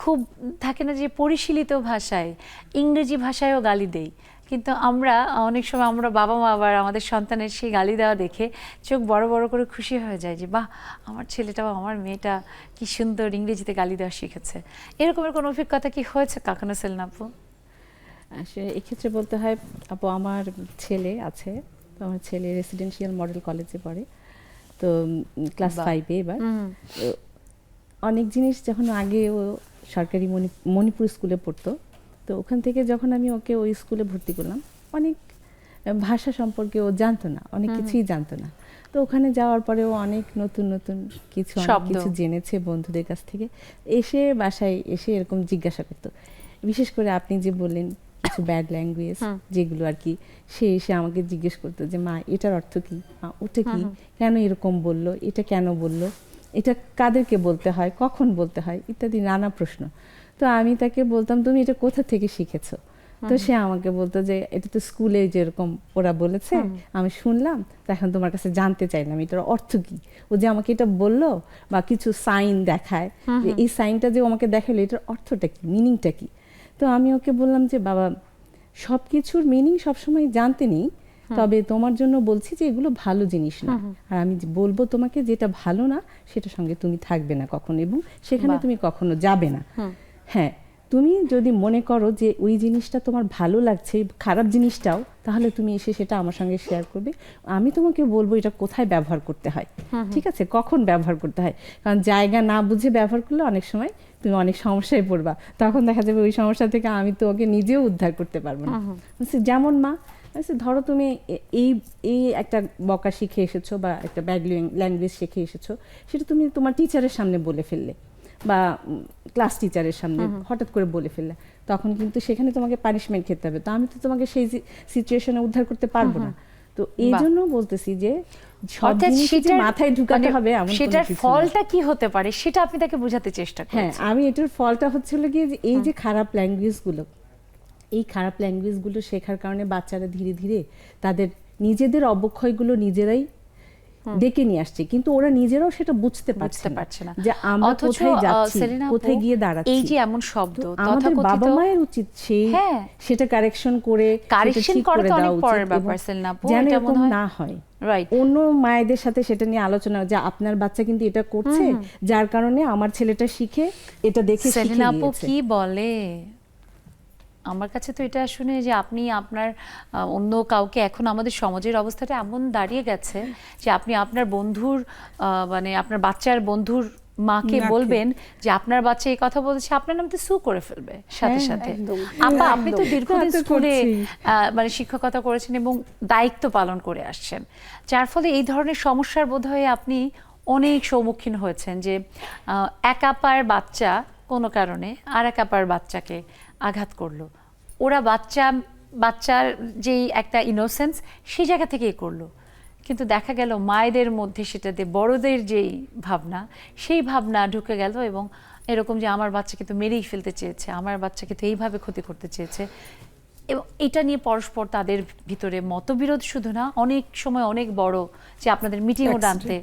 খুব থাকে না যে পরিশীলিত ভাষায়, ইংরেজি ভাষায়ও গালি দেই, কিন্তু আমরা অনেক সময় আমরা বাবা মা আবার আমাদের সন্তানের সেই গালি দেওয়া দেখে চোখ বড় বড় করে খুশি হয়ে যায় যে বাহ, আমার ছেলেটা বা আমার মেয়েটা কি সুন্দর ইংরেজিতে গালি দেওয়া শিখেছে। এরকমের কোনো অভিজ্ঞতা কি হয়েছে কখনো সেলিনা আপু? আসলে এক্ষেত্রে বলতে হয় আপু, আমার ছেলে আছে, তো আমার ছেলে রেসিডেন্সিয়াল মডেল কলেজে পড়ে, তো ক্লাস 5-এ এবার। তো অনেক জিনিস যখন আগে ও সরকারি মণিপুর স্কুলে পড়তো, তো ওখান থেকে যখন আমি ওকে ওই স্কুলে ভর্তি করলাম, অনেক ভাষা সম্পর্কে ও জানতো না, অনেক কিছুই জানতো না। তো ওখানে যাওয়ার পরেও অনেক নতুন নতুন কিছু জেনেছে বন্ধুদের কাছ থেকে। এসে বাসায় এসে এরকম জিজ্ঞাসা করতো, বিশেষ করে আপনি যে বললেন কিছু ব্যাড ল্যাঙ্গুয়েজ যেগুলো আর কি, সে এসে আমাকে জিজ্ঞেস করতো যে মা এটার অর্থ কি, মা ওটা কি, কেন এরকম বললো, এটা কেন বললো, এটা কাদেরকে বলতে হয়, কখন বলতে হয়, ইত্যাদি নানা প্রশ্ন। তো আমি তাকে বলতাম তুমি এটা কোথা থেকে শিখেছো? তো সে আমাকে বলতো যে এটা তো স্কুলে যেরকম ওরা বলেছে আমি শুনলাম, তো এখন তোমার কাছে জানতে চাইলাম এটার অর্থ কি। ও যে আমাকে এটা বললো বা কিছু সাইন দেখায়, যে এই সাইনটা যে আমাকে দেখালো এটার অর্থটা কি, মিনিংটা কি। তো আমি ওকে বললাম যে বাবা, সব কিছুর মিনিং সবসময় জানতে নেই, তবে তোমার জন্য বলছি যে এগুলো ভালো জিনিস না, আর আমি বলবো তোমাকে যেটা ভালো না সেটার সঙ্গে তুমি থাকবে না কখনো, এবং সেখানে তুমি কখনো যাবে না। হ্যাঁ, তুমি যদি মনে করো যে ওই জিনিসটা তোমার ভালো লাগছে, খারাপ জিনিসটাও, তাহলে তুমি এসে সেটা আমার সঙ্গে শেয়ার করবে, আমি তোমাকে বলবো এটা কোথায় ব্যবহার করতে হয়, ঠিক আছে, কখন ব্যবহার করতে হয়। কারণ জায়গা না বুঝে ব্যবহার করলে অনেক সময় তুমি অনেক সমস্যায় পড়বা, তখন দেখা যাবে ওই সমস্যা থেকে আমি তো ওকে নিজেও উদ্ধার করতে পারবো না। যেমন মা, ধরো তুমি এই এই একটা বকা শিখে এসেছো বা একটা ব্যাড ল্যাঙ্গুয়েজ শিখে এসেছো, সেটা তুমি তোমার টিচারের সামনে বলে ফেললে বা ক্লাস টিচারের সামনে হঠাৎ করে বলে ফেললে, তখন কিন্তু সেখানে তোমাকে পানিশমেন্ট খেতে হবে, তো আমি তো তোমাকে সেই সিচুয়েশনে উদ্ধার করতে পারবো না। তো এই জন্য বলতেছি যে সব জিনিস মাথায় ঢুকাতে হবে, সেটার ফলটা কি হতে পারে সেটা আপনি তাকে বোঝাতে চেষ্টা করেন। হ্যাঁ, আমি এটার ফলটা হচ্ছিল গিয়ে যে এই যে খারাপ ল্যাঙ্গুয়েজগুলো, এই খারাপ ল্যাঙ্গুয়েজগুলো শেখার কারণে বাচ্চারা ধীরে ধীরে তাদের নিজেদের অবক্ষয়গুলো নিজেরাই ডেকে নিয়ে আসছে, কিন্তু ওরা নিজেরাও সেটা বুঝতে পারছে না যে আমরা কোথায় যাচ্ছি, কোথায় গিয়ে দাঁড়াচ্ছি। এই যে এমন শব্দ, আমাদের বাবা মায়ের উচিত সেটা কারেকশন করে দেওয়া উচিত, যেন এরকম না হয়। অন্য মায়েদের সাথে সেটা নিয়ে আলোচনা, যে আপনার বাচ্চা কিন্তু এটা করছে, যার কারণে আমার ছেলেটা শিখে এটা দেখে শিখে নিয়েছে। কি বলে আমার কাছে তো এটা শুনে যে আপনি আপনার অন্য কাউকে, এখন আমাদের সমাজের অবস্থাটা এমন দাঁড়িয়ে গেছে যে আপনি আপনার বন্ধুর মানে আপনার বাচ্চার বন্ধুর মাকে বলবেন যে আপনার বাচ্চা এই কথা বলছে, আপনার নাম তো সু করে ফেলবে সাথে সাথে। আপা, আপনি তো দীর্ঘদিন স্কুলে মানে শিক্ষকতা করেছেন এবং দায়িত্ব পালন করে আসছেন, যার ফলে এই ধরনের সমস্যার বোধহয় আপনি অনেক সম্মুখীন হয়েছেন যে এক আপার বাচ্চা কোনো কারণে আর এক আপার বাচ্চাকে আঘাত করলো, ওরা বাচ্চার যেই একটা ইনোসেন্স সেই জায়গা থেকেই করলো, কিন্তু দেখা গেল মায়েদের মধ্যে সেটাতে বড়দের যেই ভাবনা সেই ভাবনা ঢুকে গেল এবং এরকম যে আমার বাচ্চাকে তো মেরেই ফেলতে চেয়েছে, আমার বাচ্চাকে তো এইভাবে ক্ষতি করতে চেয়েছে। এবং এটা নিয়ে পরস্পর তাদের ভিতরে মতবিরোধ শুধু না, অনেক সময় অনেক বড় যে আপনাদের মিটিংও ডাকতে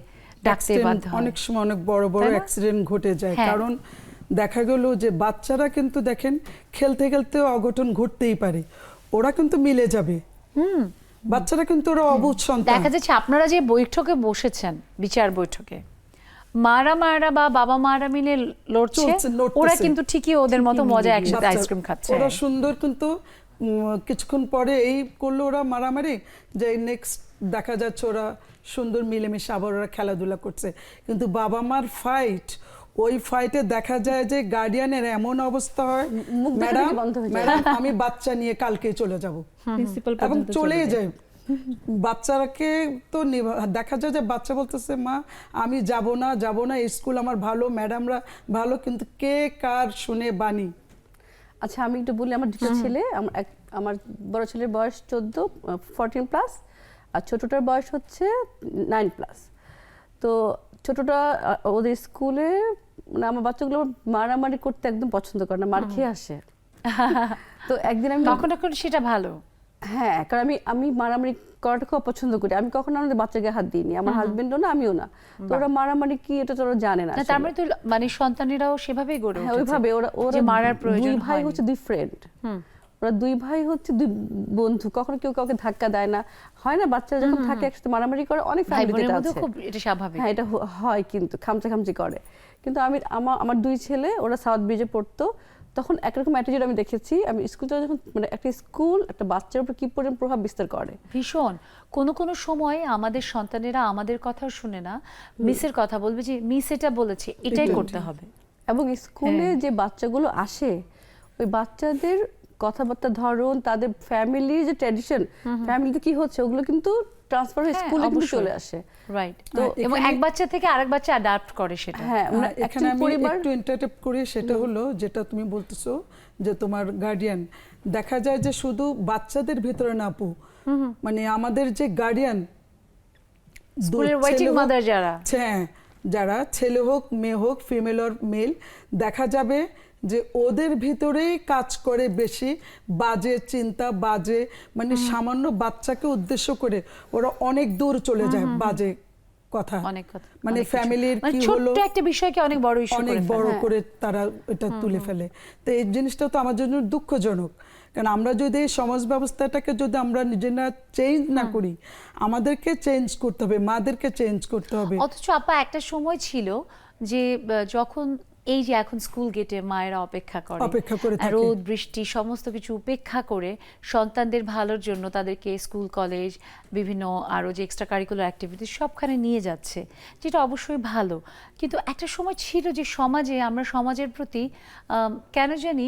Accident বাধ্য হয়। অনেক সময় অনেক বড় বড় তাই না? অ্যাক্সিডেন্ট ঘটে যায়, হ্যাঁ। কারণ দেখা গেল যে বাচ্চারা কিন্তু দেখেন খেলতে খেলতেও অঘটন ঘটতেই পারে, ওরা কিন্তু মিলে যাবে। বাচ্চারা কিন্তু ওরা অবুঝ সন্তান। দেখা যাচ্ছে আপনারা যে বৈঠকে বসেছেন, বিচার বৈঠকে, মারা বা বাবা মারা মিলে লড়ছে, লড়তেছে। ওরা কিন্তু ঠিকই ওদের মতো মজা একসাথে বাচ্চা- আইসক্রিম খাচ্ছে। ওরা সুন্দর, কিন্তু কিছুক্ষণ পরে এই করলো ওরা মারামারি, যে নেক্সট দেখা যাচ্ছে ওরা সুন্দর মিলেমিশে আবার ওরা খেলাধুলা করছে। কিন্তু বাবা মার ফাইট, ওই ফাইটে দেখা যায় যে গার্ডিয়ানের এমন অবস্থা হয়, মুখ দেখা ম্যাডাম দেখি বন্ধ হয়ে যায়। ম্যাডাম আমি বাচ্চা নিয়ে কালকে চলে যাব, প্রিন্সিপাল এবং চলে যায়। বাচ্চাকে তো দেখা যায় যে বাচ্চা বলতেছে মা আমি যাব না, স্কুল আমার ভালো, ম্যাডামরা ভালো, কিন্তু কে কার শুনে বাণী। আচ্ছা আমি একটু বলি, আমার দুটো ছেলে, আমার বড় ছেলের বয়স 14+, আর ছোটটার বয়স হচ্ছে 9+। তো ছোটটা ওদের স্কুলে মানে আমার বাচ্চাগুলো মারামারি করতে একদম পছন্দ করে না, মার খেয়ে আসে। তো একদিন আমি তখন সেটা ভালো। হ্যাঁ, কারণ আমি মারামারি করাটা খুব পছন্দ করি। আমি কখনো আমাদের বাচ্চাকে হাত দিইনি, আমার হাজবেন্ডও না, আমিও না। তো ওরা মারামারি কি এটা তো ওরা জানে না। না, তার মানে তো মানে সন্তানেরাও সেভাবেই গড়ে হ্যাঁ, উঠেছে ওইভাবে ওরা যে মারার প্রয়োজন দুই ভাই হয়নি। হচ্ছে দুই ফ্রেন্ড, ওরা দুই ভাই হচ্ছে দুই বন্ধু, কখনো কেউ কাউকে ধাক্কা দেয় না, হয় না বাচ্চারা যখন থাকে একসাথে মারামারি করে, অনেক ভাই ফ্যামিলিতে বোনের এটা মধ্যে আছে। খুব এটা স্বাভাবিক। হ্যাঁ, এটা হয়, কিন্তু খামচি করে। কিন্তু আমার দুই ছেলে ওরা সাউথ ব্রিজে পড়তো, তখন একরকম অ্যাটিটিউড আমি দেখেছি। আমি স্কুলে যখন মানে একটা স্কুল একটা বাচ্চার উপর কি পরিমাণ প্রভাব বিস্তার করে। ভীষণ। কোনো সময় আমাদের সন্তানেরা আমাদের কথা শুনে না, মিসের কথা বলবে যে মিস এটা বলেছে, এটাই করতে হবে। এবং স্কুলে যে বাচ্চাগুলো আসে, ওই বাচ্চাদের কথাবার্তার ধরন, তাদের ফ্যামিলি যে ট্র্যাডিশন, ফ্যামিলিতে কি হচ্ছে, ওগুলো কিন্তু ট্রান্সফার হয়ে হ্যাঁ, স্কুলে কিন্তু অবশ্যই। চলে আসে। রাইট। তো এবং এখানে- এক বাচ্চা থেকে আরেক বাচ্চা অ্যাডাপ্ট করে সেটা। হ্যাঁ, মানে এখানে actually আমি পরিবার একটু ইন্টারটেপ করি, সেটা হলো যেটা তুমি বলতেছো যে তোমার গার্ডিয়ান, দেখা যায় যে শুধু বাচ্চাদের ভেতরে না আপু, মানে আমাদের যে গার্ডিয়ান স্কুলের ওয়েটিং মাদার যারা, হ্যাঁ, যারা ছেলে হোক মেয়ে হোক, ফিমেল অর মেল, দেখা যাবে যে ওদের ভিতরেই কাজ করে বেশি বাজে চিন্তা, বাজে মানে সামান্য বাচ্চাকে উদ্দেশ্য করে ওরা অনেক দূর চলে যায় বাজে কথা, অনেক কথা, মানে অনেক কিছু। ফ্যামিলির মানে কি ছোট্ট হলো একটা বিষয়কে অনেক বড় ইস্যু অনেক করে বড় ফেলে। করে তারা এটা তুলে ফেলে। তো এই জিনিসটা তো আমার জন্য দুঃখজনক, কারণ আমরা যদি এই সমাজ ব্যবস্থাটাকে যদি আমরা নিজেরা চেঞ্জ না করি, আমাদেরকে চেঞ্জ করতে হবে, মাদেরকে চেঞ্জ করতে হবে। অথচ আপা একটা সময় ছিল যে যখন এই যে এখন স্কুল গেটে মায়েরা অপেক্ষা করে থাকে। রোদ বৃষ্টি সমস্ত কিছু উপেক্ষা করে সন্তানদের ভালোর জন্য তাদেরকে স্কুল কলেজ বিভিন্ন আরো যে এক্সট্রা কারিকুলার অ্যাক্টিভিটি সবখানে নিয়ে যাচ্ছে, যেটা অবশ্যই ভালো। কিন্তু একটা সময় ছিল যে সমাজে আমরা সমাজের প্রতি কেন জানি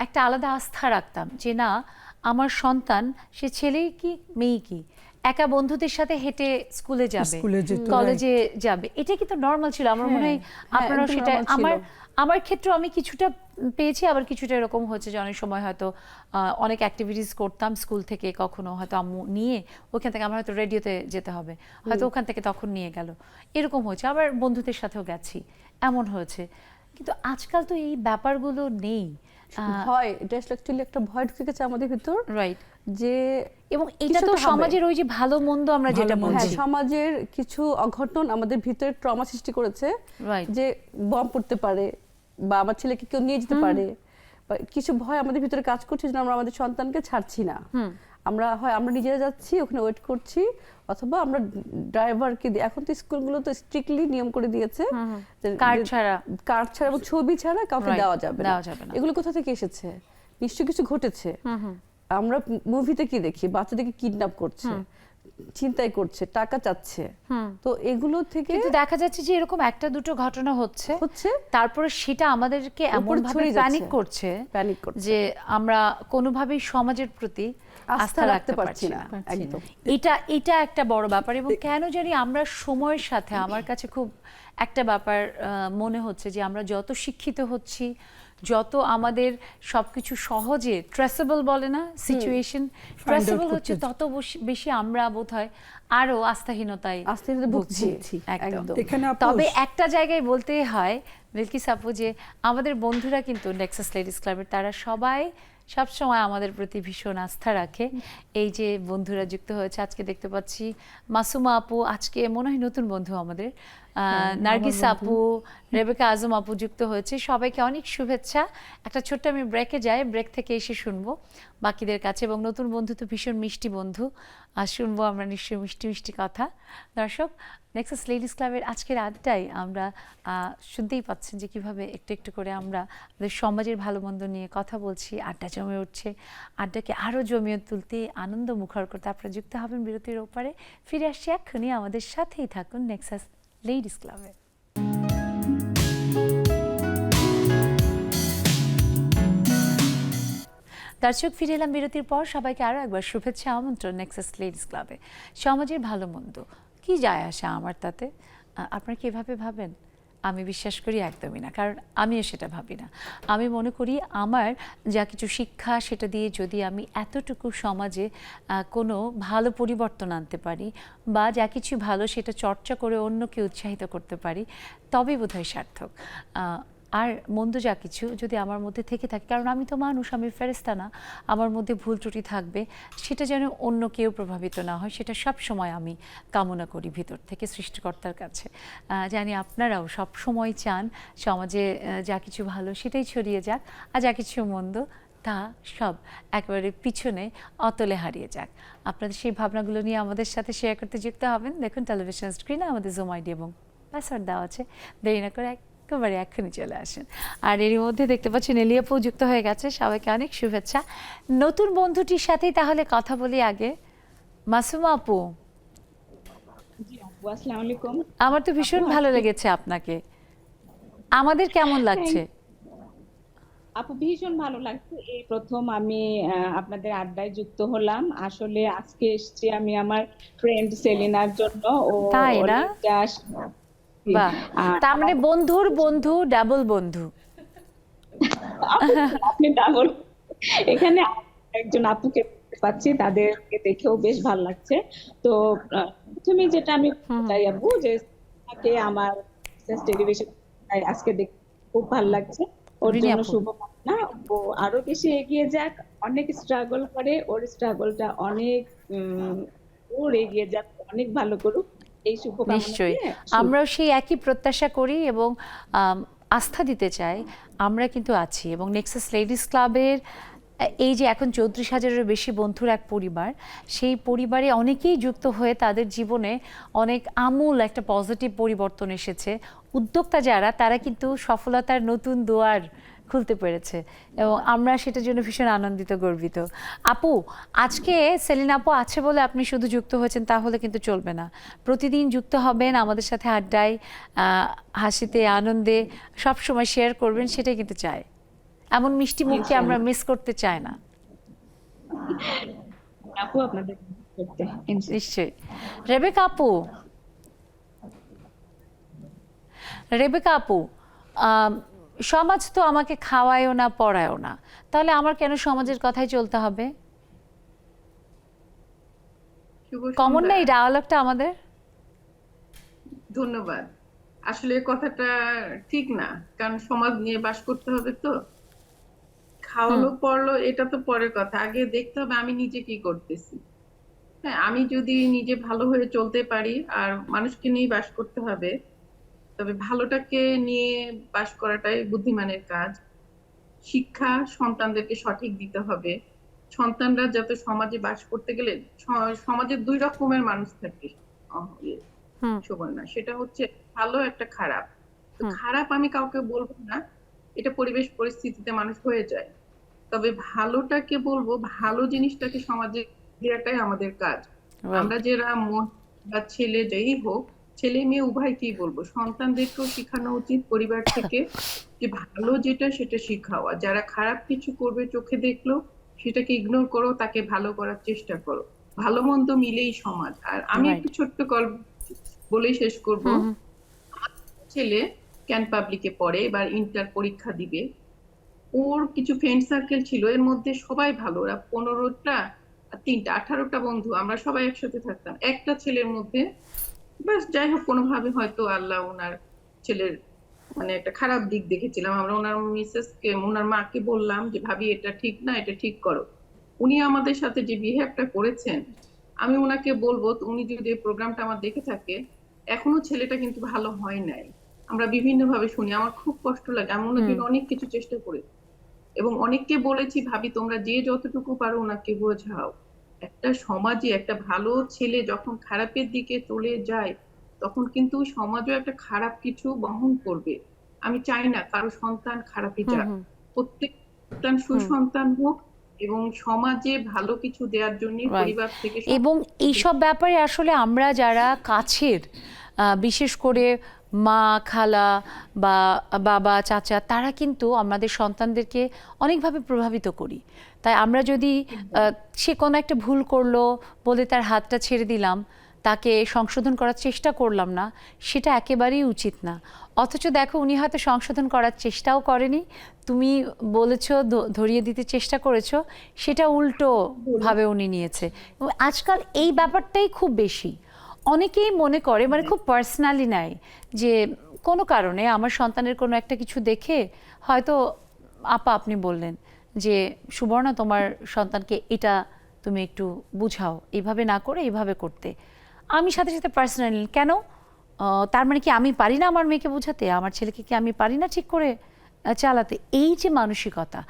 একটা আলাদা আস্থা রাখতাম যে না, আমার সন্তান সে ছেলেই কি মেয়ে কি, একা বন্ধুদের সাথে হেঁটে স্কুলে যাবে, স্কুলে যেত, কলেজে যাবে, এটা কিন্তু নর্মাল ছিল। আমার মনে হয় আপনারা একদম সেটা, normal ছিল। আমার ক্ষেত্রে আমি কিছুটা পেয়েছি, আবার কিছুটা এরকম হচ্ছে যে অনেক সময় হয়তো অনেক অ্যাক্টিভিটিস করতাম স্কুল থেকে, কখনো হয়তো আম্মু নিয়ে ওখান থেকে আমার হয়তো রেডিওতে যেতে হবে, হয়তো ওখান থেকে তখন নিয়ে গেল, এরকম হয়েছে। আবার বন্ধুদের সাথেও গেছি, এমন হয়েছে। কিন্তু আজকাল তো এই ব্যাপারগুলো নেই। ভয়, এটা অ্যাকচুয়ালি একটা ভয় ঢুকে গেছে আমাদের ভিতর, রাইট। যে এবং এটা তো কিছুটা হবে। সমাজের ওই যে ভালো মন্দ আমরা যেটা ভালো মন্দ। হ্যাঁ, বলছি, সমাজের কিছু অঘটন আমাদের ভিতরে ট্রমা সৃষ্টি করেছে, Right. যে বম পড়তে পারে বা আমার ছেলেকে কেউ নিয়ে যেতে পারে, বা কিছু ভয় আমাদের ভিতরে কাজ করছে, যেন আমরা আমাদের সন্তানকে ছাড়ছি না। আমরা নিজেরা যাচ্ছি, ওখানে ওয়েট করছি, অথবা আমরা ড্রাইভারকে দিয়ে, এখন তো স্কুলগুলো তো স্ট্রিক্টলি নিয়ম করে দিয়েছে কার্ড ছাড়া, কার্ড ছাড়া এবং ছবি ছাড়া কাউকে Right, দেওয়া যাবে দেওয়া যাবে না। এগুলো কোথা থেকে এসেছে? নিশ্চয়ই কিছু ঘটেছে। আমরা মুভিতে কি দেখি, বাচ্চাদেরকে কিডন্যাপ করছে, ছিনতাই করছে, টাকা চাচ্ছে, তো এগুলো থেকে কিন্তু দেখা যাচ্ছে যে এরকম একটা দুটো ঘটনা হচ্ছে হচ্ছে তারপরে সেটা আমাদেরকে উপরে এমন ভাবে ছড়িয়ে যাচ্ছে। প্যানিক করছে Panic করছে। যে আমরা কোনোভাবেই সমাজের প্রতি আস্থা রাখতে পারছি না। একদম। এটা একটা বড় ব্যাপার এবং কেন জানি আমরা সময়ের সাথে আমার কাছে খুব একটা ব্যাপার মনে হচ্ছে যে আমরা যত শিক্ষিত হচ্ছি, যত আমাদের সবকিছু সহজে ট্রেসেবল বলে না সিচুয়েশন ট্রেসেবল হচ্ছে, তত বেশি আমরা বোধহয় আরো আস্থাহীনতায় ভুগছি। একদম। এখানে আপু তবে একটা জায়গায় বলতেই হয় বিলকিস আপু যে আমাদের বন্ধুরা কিন্তু নেক্সাস লেডিস ক্লাবের তারা সবাই সবসময় আমাদের প্রতি ভীষণ আস্থা রাখে। এই যে বন্ধুরা যুক্ত হয়েছে আজকে দেখতে পাচ্ছি, মাসুমা আপু আজকে মনে হয় নতুন বন্ধু আমাদের, নার্গিস আপু, রেবেকা আজম আপু যুক্ত হয়েছে, সবাইকে অনেক শুভেচ্ছা। একটা ছোট্ট আমি ব্রেকে যাই, ব্রেক থেকে এসে শুনবো বাকিদের কাছে। এবং নতুন বন্ধু তো ভীষণ মিষ্টি বন্ধু, আর শুনবো আমরা নিশ্চয়ই মিষ্টি মিষ্টি কথা। দর্শক, নেক্সাস লেডিস ক্লাবের আজকের আড্ডায় আমরা শুনতেই পাচ্ছেন যে কিভাবে একটু একটু করে আমরা আমাদের সমাজের ভালো মন্দ নিয়ে কথা বলছি, আড্ডা জমে উঠছে। আড্ডাকে আরও জমিয়ে তুলতে, আনন্দ মুখর করতে আপনারা যুক্ত হবেন বিরতির ওপারে। ফিরে আসছি এক্ষুনি, আমাদের সাথেই থাকুন নেক্সাস লেডিস ক্লাবে। দর্শক, ফিরে এলাম বিরতির পর। সবাইকে আরও একবার শুভেচ্ছা, আমন্ত্রণ নেক্সাস লেডিস ক্লাবে। সমাজের ভালো মন্দ কি যায় আসে আমার তাতে? আপনারা কি এভাবে ভাবেন? আমি বিশ্বাস করি একদমই না, কারণ আমিও সেটা ভাবি না। আমি মনে করি আমার যা কিছু শিক্ষা সেটা দিয়ে যদি আমি এতটুকু সমাজে কোনো ভালো পরিবর্তন আনতে পারি বা যা কিছু ভালো সেটা চর্চা করে অন্যকে উৎসাহিত করতে পারি, তবেই বোধহয় সার্থক। আর মন্দ যা কিছু যদি আমার মধ্যে থেকে থাকে, কারণ আমি তো মানুষ, আমি ফেরেশতা না, আমার মধ্যে ভুল ত্রুটি থাকবে, সেটা যেন অন্য কেউ প্রভাবিত না হয়, সেটা সব সময় আমি কামনা করি ভিতর থেকে সৃষ্টিকর্তার কাছে। জানি আপনারাও সব সময় চান সমাজে যা কিছু ভালো সেটাই ছড়িয়ে যাক, আর যা কিছু মন্দ তা সব একেবারে পিছনে অতলে হারিয়ে যাক। আপনাদের সেই ভাবনাগুলো নিয়ে আমাদের সাথে শেয়ার করতে যুক্ত হবেন। দেখুন টেলিভিশন স্ক্রিনে আমাদের জুম আইডি এবং পাসওয়ার্ড দেওয়া আছে, দেরি না করে একেবারে এক্ষুনি চলে আসেন। আর এরই মধ্যে দেখতে পাচ্ছেন এলিয়াপু যুক্ত হয়ে গেছে, সবাইকে অনেক শুভেচ্ছা। নতুন বন্ধুটির সাথেই তাহলে কথা বলি আগে। মাসুমা আপু, আসসালামু আলাইকুম। আমার তো ভীষণ ভালো লেগেছে আপনাকে, আমাদের কেমন লাগছে? আপু ভীষণ ভালো লাগছে, এই প্রথম আমি আপনাদের আড্ডায় যুক্ত হলাম। আসলে আজকে এসেছি আমি আমার ফ্রেন্ড সেলিনার জন্য। ও তাই ওর না? লিঙ্কটা বাহ, তার মানে বন্ধুর বন্ধু, ডাবল বন্ধু। আপনি ডাবল, এখানে একজন আপুকে দেখতে পাচ্ছি, তাদেরকে দেখেও বেশ ভালো লাগছে। তো প্রথমে যেটা আমি চাই আপু, যে তাকে আমার টেলিভিশন আজকে দেখতে খুব ভালো লাগছে। ওর রিনি জন্য আপু। শুভকামনা, ও আরো বেশি এগিয়ে যাক। অনেক স্ট্রাগল করে, ওর স্ট্রাগলটা অনেক ওর এগিয়ে যাক, অনেক ভালো করুক, এই শুভকামনা নিশ্চয়ই, দিয়ে আমরাও সেই একই প্রত্যাশা করি এবং আস্থা দিতে চাই। আমরা কিন্তু আছি এবং নেক্সাস লেডিস ক্লাবের এই যে এখন 34,000-এরও বেশি বন্ধুর এক পরিবার, সেই পরিবারে অনেকেই যুক্ত হয়ে তাদের জীবনে অনেক আমূল একটা পজিটিভ পরিবর্তন এসেছে। উদ্যোক্তা যারা, তারা কিন্তু সফলতার নতুন দুয়ার খুলতে পেরেছে এবং আমরা সেটার জন্য ভীষণ আনন্দিত, গর্বিত। আপু, আজকে সেলিনা আপু আছে বলে আপনি শুধু যুক্ত হয়েছেন তাহলে কিন্তু চলবে না। প্রতিদিন যুক্ত হবেন আমাদের সাথে আড্ডায়, হাসিতে আনন্দে সব সময় শেয়ার করবেন, সেটাই কিন্তু চাই। এমন মিষ্টি মুখকে আমরা মিস করতে চাই না। আপু আপনাদের করতে নিশ্চয়ই। রেবেকা আপু, রেবেকা আপু, সমাজ তো আমাকে খাওয়ায়ও না, পড়ায়ও না, তাহলে আমার কেন সমাজের কথাই চলতে হবে? কমন না এই ডায়ালগটা আমাদের? ধন্যবাদ। আসলে কথাটা ঠিক না, কারণ সমাজ নিয়ে বাস করতে হবে। তো খাওয়ালো পড়লো এটা তো পরের কথা, আগে দেখতে হবে আমি নিজে কি করতেছি। হ্যাঁ, আমি যদি নিজে ভালো হয়ে চলতে পারি, আর মানুষকে নিয়ে বাস করতে হবে, তবে ভালোটাকে নিয়ে বাস করাটাই বুদ্ধিমানের কাজ। শিক্ষা সন্তানদেরকে সঠিক দিতে হবে। সন্তানরা যাতে সমাজে বাস করতে গেলে, সমাজে দুই রকমের মানুষ থাকে সুবর্ণা, সেটা হচ্ছে ভালো, একটা খারাপ। তো খারাপ আমি কাউকে বলবো না, এটা পরিবেশ পরিস্থিতিতে মানুষ হয়ে যায়। তবে ভালোটাকে বলবো, ভালো জিনিসটাকে সমাজে দেওয়াটাই আমাদের কাজ। আমরা যারা বা ছেলে যেই হোক, ছেলে মেয়ে উভয়কেই বলবো, সন্তানদেরকেও শেখানো উচিত পরিবার থেকে যে ভালো যেটা সেটা শিখাও, আর যারা খারাপ কিছু করবে চোখে দেখলো সেটাকে ইগনোর করো, তাকে ভালো করার চেষ্টা করো। ভালো মন্দ মিলেই সমাজ। আর আমি একটু ছোট্ট গল্প বলেই শেষ করব। ছেলে ক্যান পাবলিকে পড়ে, এবার ইন্টার পরীক্ষা দিবে। ওর কিছু ফ্রেন্ড সার্কেল ছিল, এর মধ্যে সবাই ভালো, ওরা 15টা 3টা 18টা বন্ধু, আমরা সবাই একসাথে থাকতাম। একটা ছেলের মধ্যে বাস যাই হোক কোনোভাবে হয়তো আল্লাহ ওনার ছেলের মানে একটা খারাপ দিক দেখেছিলাম। আমরা ওনার মিসেসকে, ওনার মাকে বললাম যে ভাবি এটা ঠিক না, এটা ঠিক করো। উনি আমাদের সাথে যে বিহেভটা করেছেন, আমি ওনাকে বলবো, উনি যদি এই প্রোগ্রামটা আমার দেখে থাকে, এখনো ছেলেটা কিন্তু ভালো হয় নাই। আমরা বিভিন্ন ভাবে শুনি, আমার খুব কষ্ট লাগে। আমি ওনার জন্য অনেক কিছু চেষ্টা করেছি এবং অনেককে বলেছি ভাবি তোমরা যে যতটুকু পারো ওনাকে বোঝাও। একটা সমাজে একটা ভালো ছেলে যখন খারাপের দিকে চলে যায়, তখন কিন্তু সমাজও একটা খারাপ কিছু বহন করবে। আমি চাই না কারো সন্তান খারাপে যাক, প্রত্যেক সন্তান সুসন্তান হোক এবং সমাজে ভালো কিছু দেওয়ার জন্য পরিবার থেকে এবং এইসব ব্যাপারে আসলে আমরা যারা কাছের, বিশেষ করে মা, খালা বা বাবা, চাচা, তারা কিন্তু আমাদের সন্তানদেরকে অনেকভাবে প্রভাবিত করি। তাই আমরা যদি সে কোনো একটা ভুল করলো বলে তার হাতটা ছেড়ে দিলাম, তাকে সংশোধন করার চেষ্টা করলাম না, সেটা একেবারেই উচিত না। অথচ দেখো উনি হয়তো সংশোধন করার চেষ্টাও করেনি, তুমি বলেছো ধরিয়ে দিতে চেষ্টা করেছো, সেটা উল্টো ভাবে উনি নিয়েছে। এবং আজকাল এই ব্যাপারটাই খুব বেশি, অনেকেই মনে করে মানে খুব পার্সোনালি নেয় যে কোনো কারণে আমার সন্তানের কোনো একটা কিছু দেখে হয়তো আপা আপনি বললেন যে সুবর্ণা তোমার সন্তানকে এটা তুমি একটু বুঝাও, এইভাবে না করে এইভাবে করতে। আমি সাথে সাথে পার্সোনালি কেন, তার মানে কি আমি পারি না আমার মেয়েকে বোঝাতে, আমার ছেলেকে কি আমি পারি না ঠিক করে চালাতে? এই যে মানসিকতা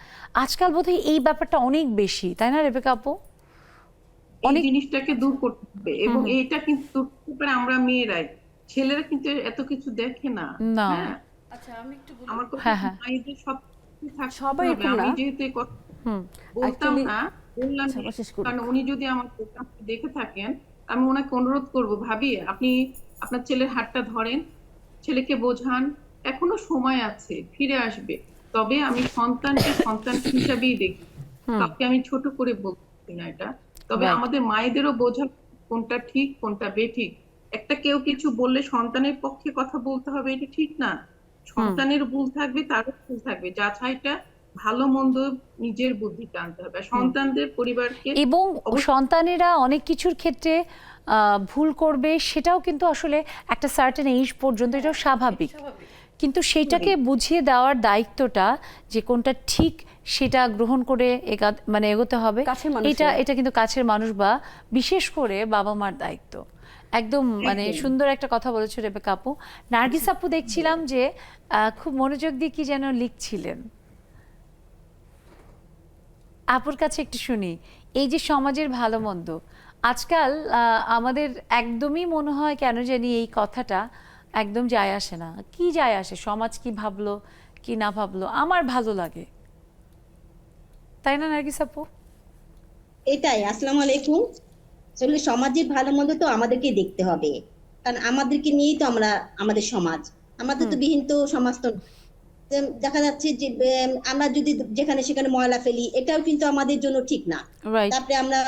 আজকাল বোধহয় এই ব্যাপারটা অনেক বেশি, তাই না রেবেকা আপু? এই জিনিসটাকে দূর করতে হবে এবং এইটা কিন্তু আমরা মেয়েরাই, ছেলেরা কিন্তু এত কিছু দেখে না। হ্যাঁ, আচ্ছা আমি একটু আমার কথা মায়েদের সব সবাই হবে। আমি যেহেতু এই কথা বলতাম না, বললাম কারণ উনি যদি আমার প্রোগ্রামটা দেখে থাকেন, আমি ওনাকে অনুরোধ করব ভাবি আপনি আপনার ছেলের হাতটা ধরেন, ছেলেকে বোঝান, এখনো সময় আছে, ফিরে আসবে। তবে আমি সন্তানকে সন্তান হিসাবেই দেখি, কাউকে আমি ছোট করে বলছি না এটা। তবে আমাদের মায়েদেরও বোঝা কোনটা ঠিক কোনটা বেঠিক। একটা কেউ কিছু বললে সন্তানের পক্ষে কথা বলতে হবে, এটা ঠিক না। সন্তানের ভুল থাকবে, তারও ভুল থাকবে, যাচাইটা ভালো মন্দ নিজের বুদ্ধিতে আনতে হবে সন্তানদের, পরিবারকে। এবং সন্তানেরা অনেক কিছুর ক্ষেত্রে ভুল করবে, সেটাও কিন্তু আসলে একটা সার্টেন এজ পর্যন্ত এটাও স্বাভাবিক, কিন্তু সেইটাকে বুঝিয়ে দেওয়ার দায়িত্বটা যে কোনটা ঠিক সেটা গ্রহণ করে মানে এগোতে হবে, এটা কিন্তু কাছের মানুষ বা বিশেষ করে বাবা মার দায়িত্ব। একদম মানে সুন্দর একটা কথা বলেছো রেবেকা আপু। নার্গিস আপু দেখছিলাম যে খুব মনোযোগ দিয়ে কি যেন লিখছিলেন, আপুর কাছে একটু শুনি। এই যে সমাজের ভালো মন্দ, আজকাল আমাদের একদমই মনে হয় কেন জানি এই কথাটা একদম যায় আসে না। কি যায় আসে সমাজ কি ভাবলো কি না ভাবলো, আমার ভালো লাগে, তাই না নার্গিস আপু? এটাই। আসসালামু আলাইকুম। আসলে সমাজের ভালো মন্দ তো আমাদেরকে দেখতে হবে, কারণ আমাদেরকে নিয়েই তো আমরা, আমাদের সমাজ, আমাদের তো বিহীন তো সমাজ তো দেখা যাচ্ছে যে আমরা যদি যেখানে সেখানে ময়লা ফেলি, এটাও কিন্তু আমাদের জন্য ঠিক না। তারপরে আমরা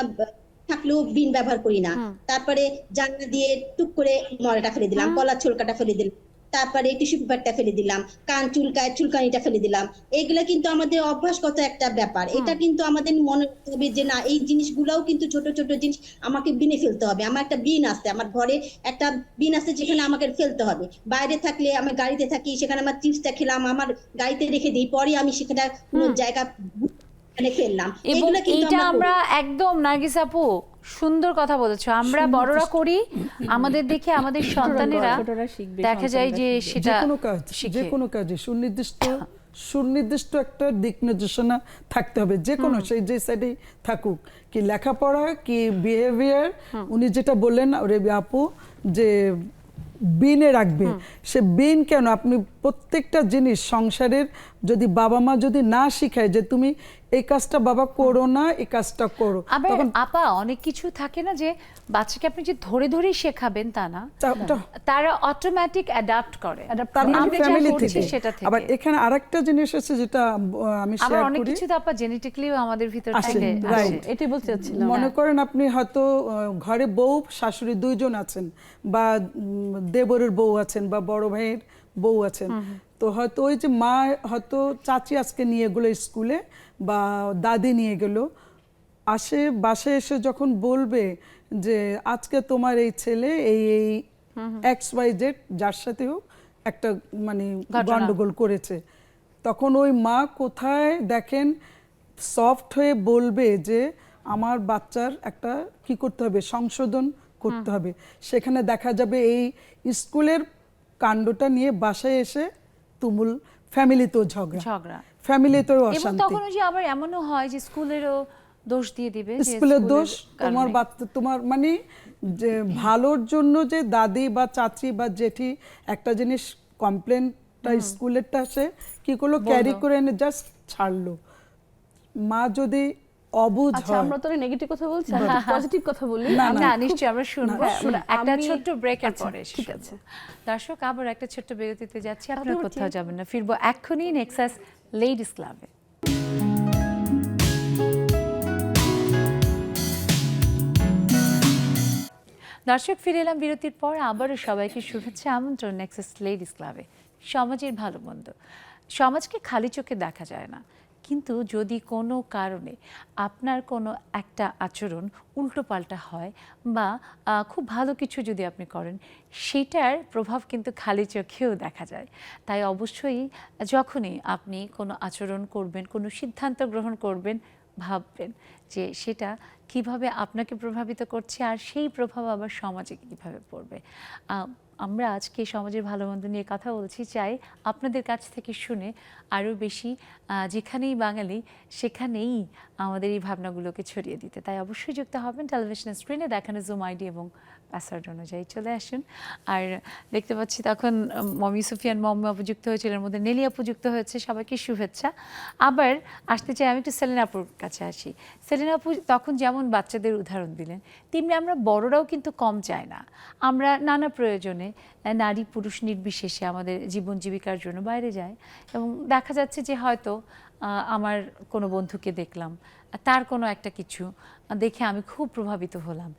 থাকলেও বিন ব্যবহার করি না, তারপরে জানলা দিয়ে টুক করে ময়লাটা ফেলে দিলাম, কলার ছোলকাটা ফেলে দিলাম, তারপরে টিস্যু পেপারটা ফেলে দিলাম, কান চুলকায় চুলকানিটা ফেলে দিলাম। এগুলা কিন্তু আমাদের অভ্যাসগত একটা ব্যাপার। এটা কিন্তু আমাদের মনে রাখতে হবে যে না, এই জিনিসগুলাও কিন্তু ছোট ছোট জিনিস আমাকে বিনে ফেলতে হবে। আমার একটা বিন আছে, আমার ঘরে একটা বিন আছে যেখানে আমাকে ফেলতে হবে। বাইরে থাকলে, আমি গাড়িতে থাকি, সেখানে আমার চিপসটা খেলাম, আমার গাড়িতে রেখে দিই, পরে আমি সেখানে কোনো জায়গা ফেললাম। এবং এইটা আমরা একদম নার্গিস আপু সুন্দর কথা বলেছো, আমরা বড়রা করি, আমাদের দেখে আমাদের সন্তানেরা দেখা যায় যে সেটা যে কোনো কাজে সুনির্দিষ্ট একটা দিক নির্দেশনা থাকতে হবে, যে কোনো সেই যে সাইডেই থাকুক, কি লেখাপড়া কি বিহেভিয়ার। উনি যেটা বললেন রেবি আপু যে বিনে রাখবে, সে বিন কেন, আপনি প্রত্যেকটা জিনিস সংসারের যদি বাবা মা যদি না শিখায় যে তুমি এই কাজটা বাবা করো না, এই কাজটা করো, আবার তখন আপা অনেক কিছু থাকে না যে বাচ্চাকে আপনি যে ধরে ধরেই শেখাবেন তা না, তারা অটোমেটিক অ্যাডাপ্ট করে তার মানে আমরা যা ফ্যামিলি করছি থেকে। সেটা থেকে। আবার এখানে আরেকটা জিনিস আছে যেটা আমি আবার শেয়ার অনেক করি। কিছু তো আপা জেনেটিক্যালিও আমাদের ভিতর আসে, থেকে right. আসে। এটাই বলতে চাচ্ছিলাম। মনে করেন আপনি হয়তো ঘরে বউ শাশুড়ি দুইজন আছেন, বা দেবরের বউ আছেন, বা বড় ভাইয়ের বউ আছেন, তো হয়তো ওই যে মা হয়তো চাচি আজকে নিয়ে গেলো স্কুলে বা দাদি নিয়ে গেল, আসে বাসায় এসে যখন বলবে যে আজকে তোমার এই ছেলে এই এই XYZ যার সাথে হোক একটা মানে গন্ডগোল করেছে, তখন ওই মা কোথায় দেখেন সফট হয়ে বলবে যে আমার বাচ্চার একটা কি করতে হবে, সংশোধন করতে হবে। সেখানে দেখা যাবে এই স্কুলের কাণ্ডটা নিয়ে বাসায় এসে তুমুল, ফ্যামিলিতেও ঝগড়া, ফ্যামিলিতেও এবং অশান্তি, তখন ওই যে আবার এমনও হয় যে স্কুলেরও দোষ দিয়ে দিবে যে স্কুলের দোষ তোমার কারণে। বাচ্চা, তোমার মানে যে ভালোর জন্য যে দাদি বা চাচি বা জেঠি একটা জিনিস কমপ্লেনটা স্কুলেরটা সে কি করলো, ক্যারি করে এনে জাস্ট ছাড়লো। মা যদি অবুঝ আচ্ছা, হয়, আমরা তো নেগেটিভ কথা বলছি, পজিটিভ কথা বলি। না, না নিশ্চয়ই আমরা শুনবো না, একটা আমি- ছোট্ট ব্রেকের আচ্ছা, পরে ঠিক শুনবো। আছে। দর্শক আবার একটা ছোট্ট বিরতিতে যাচ্ছি, আপনারা কথা কোথাও বলছি। যাবেন না, ফিরবো এক্ষুনি নেক্সাস লেডিস ক্লাবে। দর্শক ফিরে এলাম বিরতির পর, আবারও সবাইকে শুভেচ্ছা, আমন্ত্রণ নেক্সাস লেডিস ক্লাবে। সমাজের ভালো মন্দ, সমাজকে খালি চোখে দেখা যায় না, কিন্তু যদি কোনো কারণে আপনার কোনো একটা আচরণ উল্টোপাল্টা হয় বা খুব ভালো কিছু যদি আপনি করেন, সেটার প্রভাব কিন্তু খালি চোখেও দেখা যায়। তাই অবশ্যই যখনই আপনি কোনো আচরণ করবেন, কোনো সিদ্ধান্ত গ্রহণ করবেন, ভাববেন যে সেটা কিভাবে আপনাকে প্রভাবিত করছে আর সেই প্রভাব আবার সমাজে কিভাবে পড়বে। আমরা আজকে সমাজের ভালো মন্দ নিয়ে কথা বলছি, চাই আপনাদের কাছ থেকে শুনে আরও বেশি, যেখানেই বাঙালি সেখানেই আমাদের এই ভাবনাগুলোকে ছড়িয়ে দিতে। তাই অবশ্যই যুক্ত হবেন টেলিভিশনের স্ক্রিনে দেখানো জুম আইডি এবং পাসওয়ার্ড অনুযায়ী চলে আসুন। আর দেখতে পাচ্ছি তখন মমি সুফিয়ান, মম্মি আপু যুক্ত হয়েছিল, এর মধ্যে নেলি আপু যুক্ত হয়েছে, সবাইকে শুভেচ্ছা। আবার আসতে চাই আমি একটু সেলিনা আপুর কাছে আসি। সেলিনা আপু তখন যেমন বাচ্চাদের উদাহরণ দিলেন, তেমনি আমরা বড়রাও কিন্তু কম চাই না। আমরা নানা প্রয়োজনে নারী পুরুষ নির্বিশেষে আমাদের জীবন জীবিকার জন্য বাইরে যাই, এবং দেখা যাচ্ছে যে হয়তো আমার কোনো বন্ধুকে দেখলাম, তার কোনো একটা কিছু দেখে আমি খুব প্রভাবিত হলাম,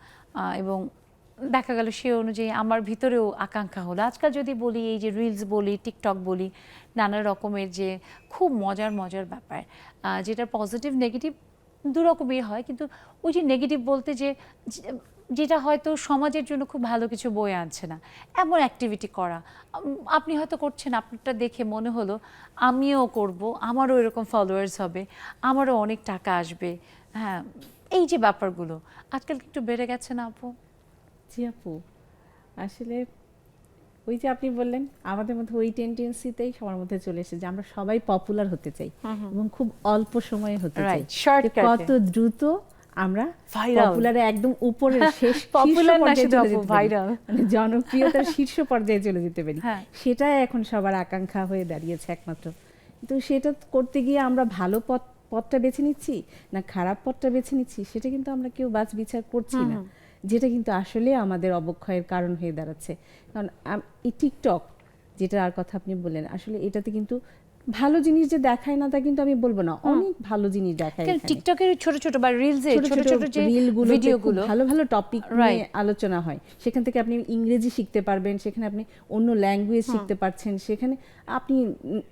এবং দেখা গেল সে অনুযায়ী আমার ভিতরেও আকাঙ্ক্ষা হলো। আজকাল যদি বলি, এই যে রিলস বলি, টিকটক বলি, নানা রকমের যে খুব মজার মজার ব্যাপার, যেটা পজিটিভ নেগেটিভ দু রকমই হয়, কিন্তু ওই যে নেগেটিভ বলতে যেটা হয়তো সমাজের জন্য খুব ভালো কিছু বয়ে আনছে না, এমন অ্যাক্টিভিটি করা, আপনি হয়তো করছেন, আপনারটা দেখে মনে হলো আমিও করব, আমারও এরকম ফলোয়ার্স হবে, আমারও অনেক টাকা আসবে। হ্যাঁ, এই যে ব্যাপারগুলো আজকাল একটু বেড়ে গেছে না আপু? জি আপু, আসলে ওই যে আপনি বললেন আমাদের মধ্যে ওই টেন্ডেন্সিতেই সবার মধ্যে চলে এসেছে যে আমরা সবাই পপুলার হতে চাই এবং খুব অল্প সময়ে হতে চাই। Right, shortcut-এ। কত দ্রুত আমরা Viral। পপুলারে একদম উপরের শেষ Popular না পর্যায়ে শুধু চলে আপু, যেতে পারি। viral। মানে জনপ্রিয়তার শীর্ষ পর্যায়ে চলে যেতে পারি, হ্যাঁ। সেটাই এখন সবার আকাঙ্ক্ষা হয়ে দাঁড়িয়েছে একমাত্র। কিন্তু সেটা করতে গিয়ে আমরা ভালো পথটা বেছে নিচ্ছি না খারাপ পথটা বেছে নিচ্ছি, সেটা কিন্তু আমরা কেউ বাছ বিচার করছি না, যেটা কিন্তু আসলে আমাদের অবক্ষয়ের কারণ হয়ে দাঁড়াচ্ছে। কারণ এই টিকটক যেটার কথা আপনি বললেন, আসলে এটাতে কিন্তু ভালো জিনিস যে দেখায় না তা কিন্তু আমি বলবো না, অনেক ভালো জিনিস দেখায় এখানে। টিকটকের ছোট ছোট বা রিলসে ছোট ছোট যে রিলগুলো ভিডিওগুলো, ভালো ভালো টপিক নিয়ে আলোচনা হয়, সেখান থেকে আপনি ইংরেজি শিখতে পারবেন, সেখানে আপনি অন্য ল্যাঙ্গুয়েজ শিখতে পারছেন, সেখানে আপনি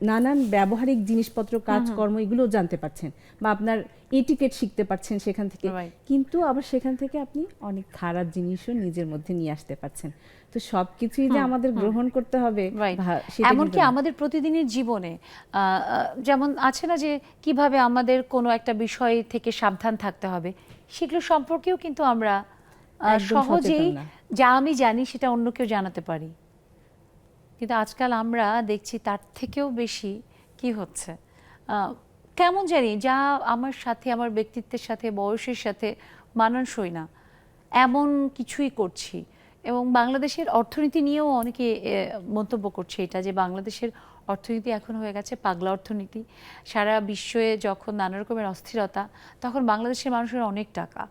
নানান ব্যবহারিক জিনিসপত্র কাজকর্ম এগুলো জানতে পারছেন, বা আপনার এটিকেট শিখতে পারছেন সেখান থেকে। কিন্তু আবার সেখান থেকে আপনি অনেক খারাপ জিনিসও নিজের মধ্যে নিয়ে আসতে পারছেন। তো সবকিছুই যে আমাদের গ্রহণ করতে হবে সেটা এমনকি আমাদের প্রতিদিনের জীবনে যেমন আছে না যে কিভাবে আমাদের কোনো একটা বিষয় থেকে সাবধান থাকতে হবে, সেগুলো সম্পর্কেও কিন্তু আমরা সহজেই যা আমি জানি সেটা অন্য কেউ জানাতে পারি। কিন্তু আজকাল আমরা দেখছি তার থেকেও বেশি কি হচ্ছে, কেমন জানি যা আমার সাথে, আমার ব্যক্তিত্বের সাথে, বয়সের সাথে মানানসই না, এমন কিছুই করছি, এবং বাংলাদেশের অর্থনীতি নিয়েও অনেকে মন্তব্য করছে এটা, যে বাংলাদেশের অর্থনীতি এখন হয়ে গেছে পাগলা অর্থনীতি। সারা বিশ্বে যখন নানা রকমের অস্থিরতা, তখন বাংলাদেশের মানুষের অনেক টাকা,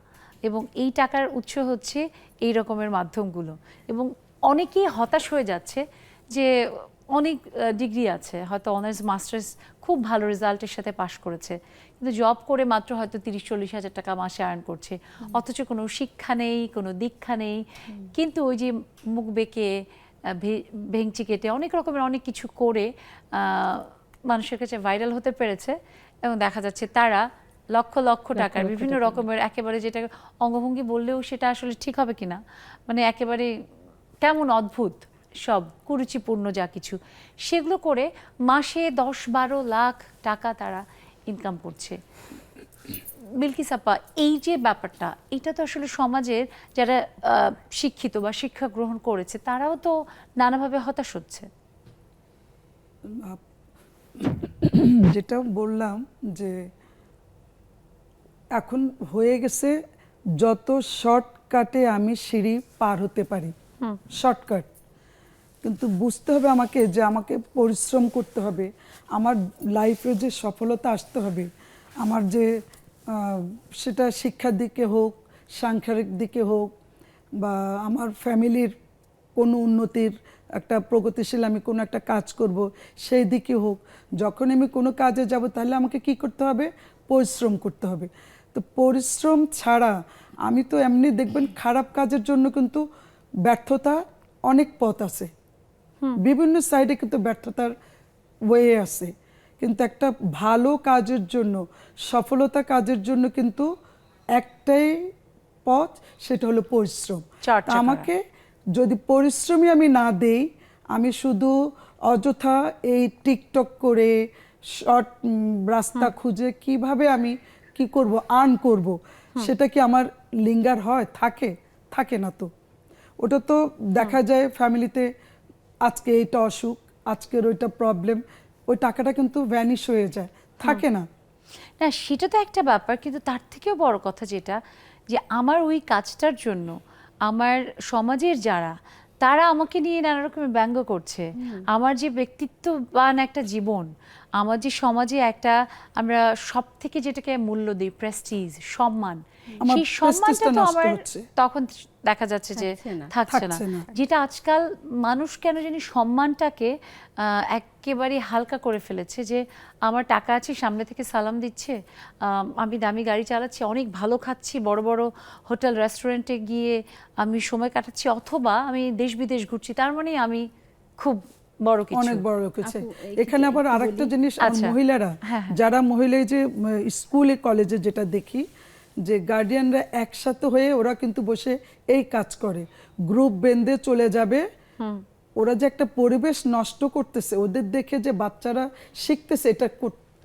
এবং এই টাকার উৎস হচ্ছে এই রকমের মাধ্যমগুলো। এবং অনেকেই হতাশ হয়ে যাচ্ছে যে অনেক ডিগ্রি আছে, হয়তো অনার্স মাস্টার্স খুব ভালো রেজাল্টের সাথে পাশ করেছে, কিন্তু জব করে মাত্র হয়তো 30-40 হাজার টাকা মাসে আর্ন করছে, অথচ কোনো শিক্ষা নেই, কোনো দীক্ষা নেই। কিন্তু ওই যে মুখ বেঁকে ভেঙচি কেটে অনেক রকমের অনেক কিছু করে মানুষের কাছে ভাইরাল হতে পেরেছে, এবং দেখা যাচ্ছে তারা লক্ষ লক্ষ টাকার বিভিন্ন রকমের একেবারে, যেটা অঙ্গভঙ্গি বললেও সেটা আসলে ঠিক হবে কিনা, মানে একেবারে কেমন অদ্ভুত সব কুরুচিপূর্ণ যা কিছু, সেগুলো করে মাসে 10-12 লাখ টাকা তারা ইনকাম করছে। বিলকিস আপা, এই যে ব্যাপারটা, এটা তো আসলে সমাজের যারা শিক্ষিত বা শিক্ষা গ্রহণ করেছে তারাও তো নানাভাবে হতাশ হচ্ছে। যেটা বললাম যে এখন হয়ে গেছে যত শর্টকাটে আমি সিঁড়ি পার হতে পারি, শর্টকাট। কিন্তু বুঝতে হবে আমাকে যে আমাকে পরিশ্রম করতে হবে, আমার লাইফে যে সফলতা আসতে হবে, আমার যে সেটা শিক্ষার দিকে হোক, সাংসারিক দিকে হোক, বা আমার ফ্যামিলির কোনো উন্নতির একটা প্রগতিশীল আমি কোনো একটা কাজ করব সেই দিকে হোক, যখন আমি কোনো কাজে যাব তাহলে আমাকে কি করতে হবে? পরিশ্রম করতে হবে। তো পরিশ্রম ছাড়া আমি তো এমনি দেখবেন খারাপ কাজের জন্য কিন্তু ব্যর্থতা অনেক পথ আছে, বিভিন্ন সাইডে কিন্তু ব্যর্থতার ওয়ে আছে, কিন্তু একটা ভালো কাজের জন্য, সফলতা কাজের জন্য কিন্তু একটাই পথ, সেটা হলো পরিশ্রম। চর্চা করা। আমাকে যদি পরিশ্রমই আমি না দেই, আমি শুধু অযথা এই টিকটক করে শর্ট রাস্তা খুঁজে কিভাবে আমি কি করব, আর্ন করব, সেটা কি আমার লিঙ্গার হয়? থাকে না তো। ওটা তো দেখা যায় ফ্যামিলিতে আজকে এইটা অসুখ, আজকের ওইটা প্রবলেম, ওই টাকাটা কিন্তু ভ্যানিশ হয়ে যায়, থাকে না। না, সেটা তো একটা ব্যাপার, কিন্তু তার থেকেও বড় কথা যেটা, যে আমার ওই কাজটার জন্য আমার সমাজের যারা, তারা আমাকে নিয়ে নানা রকমের ব্যঙ্গ করছে। আমার যে ব্যক্তিত্ববান একটা জীবন, আমার যে সমাজে একটা, আমরা সব থেকে যেটাকে মূল্য দিই প্রেস্টিজ, সম্মান, আমার সেই সম্মানটা prestige টা তো নষ্ট আমার হচ্ছে। তখন দেখা যাচ্ছে যে থাকছে না। থাকছে না। যেটা আজকাল মানুষ কেন জানি সম্মানটাকে একেবারে হালকা করে ফেলেছে, যে আমার টাকা আছে, সামনে থেকে সালাম দিচ্ছে, আমি দামি গাড়ি চালাচ্ছি, অনেক ভালো খাচ্ছি, বড় বড় হোটেল রেস্টুরেন্টে গিয়ে আমি সময় কাটাচ্ছি, অথবা আমি দেশ বিদেশ ঘুরছি, তার মানে আমি খুব বড় কিছু। অনেক বড় কিছু। এখানে আবার আরেকটা জিনিস, আচ্ছা। মহিলারা, যারা মহিলা যে স্কুলে কলেজে যেটা দেখি, যে গার্ডিয়ানরা একসাথে হয়ে ওরা কিন্তু বসে এই কাজ করে, গ্রুপ বেঁধে চলে যাবে। ওরা যে একটা পরিবেশ নষ্ট করতেছে, ওদের দেখে যে বাচ্চারা শিখতেছে, এটা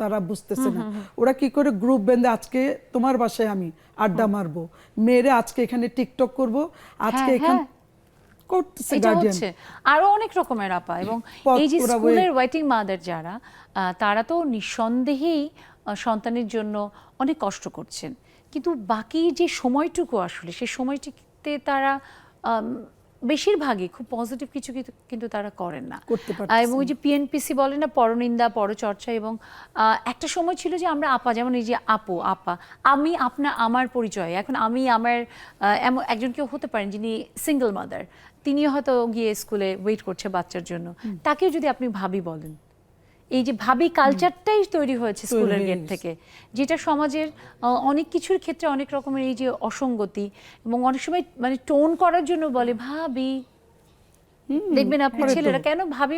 তারা বুঝতেছে না। ওরা কি করে গ্রুপ বেঁধে, আজকে তোমার বাসায় আমি আড্ডা মারবো, মেয়েরে আজকে এখানে টিকটক করব, আজকে এখানে করতেছে এটা গার্ডিয়ান। হচ্ছে আরো অনেক রকমের আপা। এবং পথ এই যে ওরা স্কুলের ওয়েটিং মাদার যারা, তারা তো নিঃসন্দেহেই সন্তানের জন্য অনেক কষ্ট করছেন, কিন্তু বাকি যে সময়টুকু আসলে, সেই সময়টিতে তারা বেশিরভাগই খুব পজিটিভ কিছু কিন্তু তারা করেন না। করতে পারতেছে এবং ওই যে পিএনপিসি বলে না, পরনিন্দা পরচর্চা। এবং একটা সময় ছিল যে আমরা আপা, যেমন এই যে আপু, আপা, আমি, আমার পরিচয়, এখন আমি আমার এমন একজন কেউ হতে পারেন যিনি সিঙ্গেল মাদার, তিনিও হয়তো গিয়ে স্কুলে ওয়েট করছে বাচ্চার জন্য, তাকেও যদি আপনি ভাবি বলেন, এই যে ভাবি কালচারটাই তৈরি হয়েছে স্কুলের গেট থেকে, যেটা সমাজের অনেক কিছুর ক্ষেত্রে অনেক রকমের এই যে অসঙ্গতি, এবং অনেক সময় মানে টোন করার জন্য বলে ভাবি। দেখবেন আপনি ছেলেরা কেন ভাবি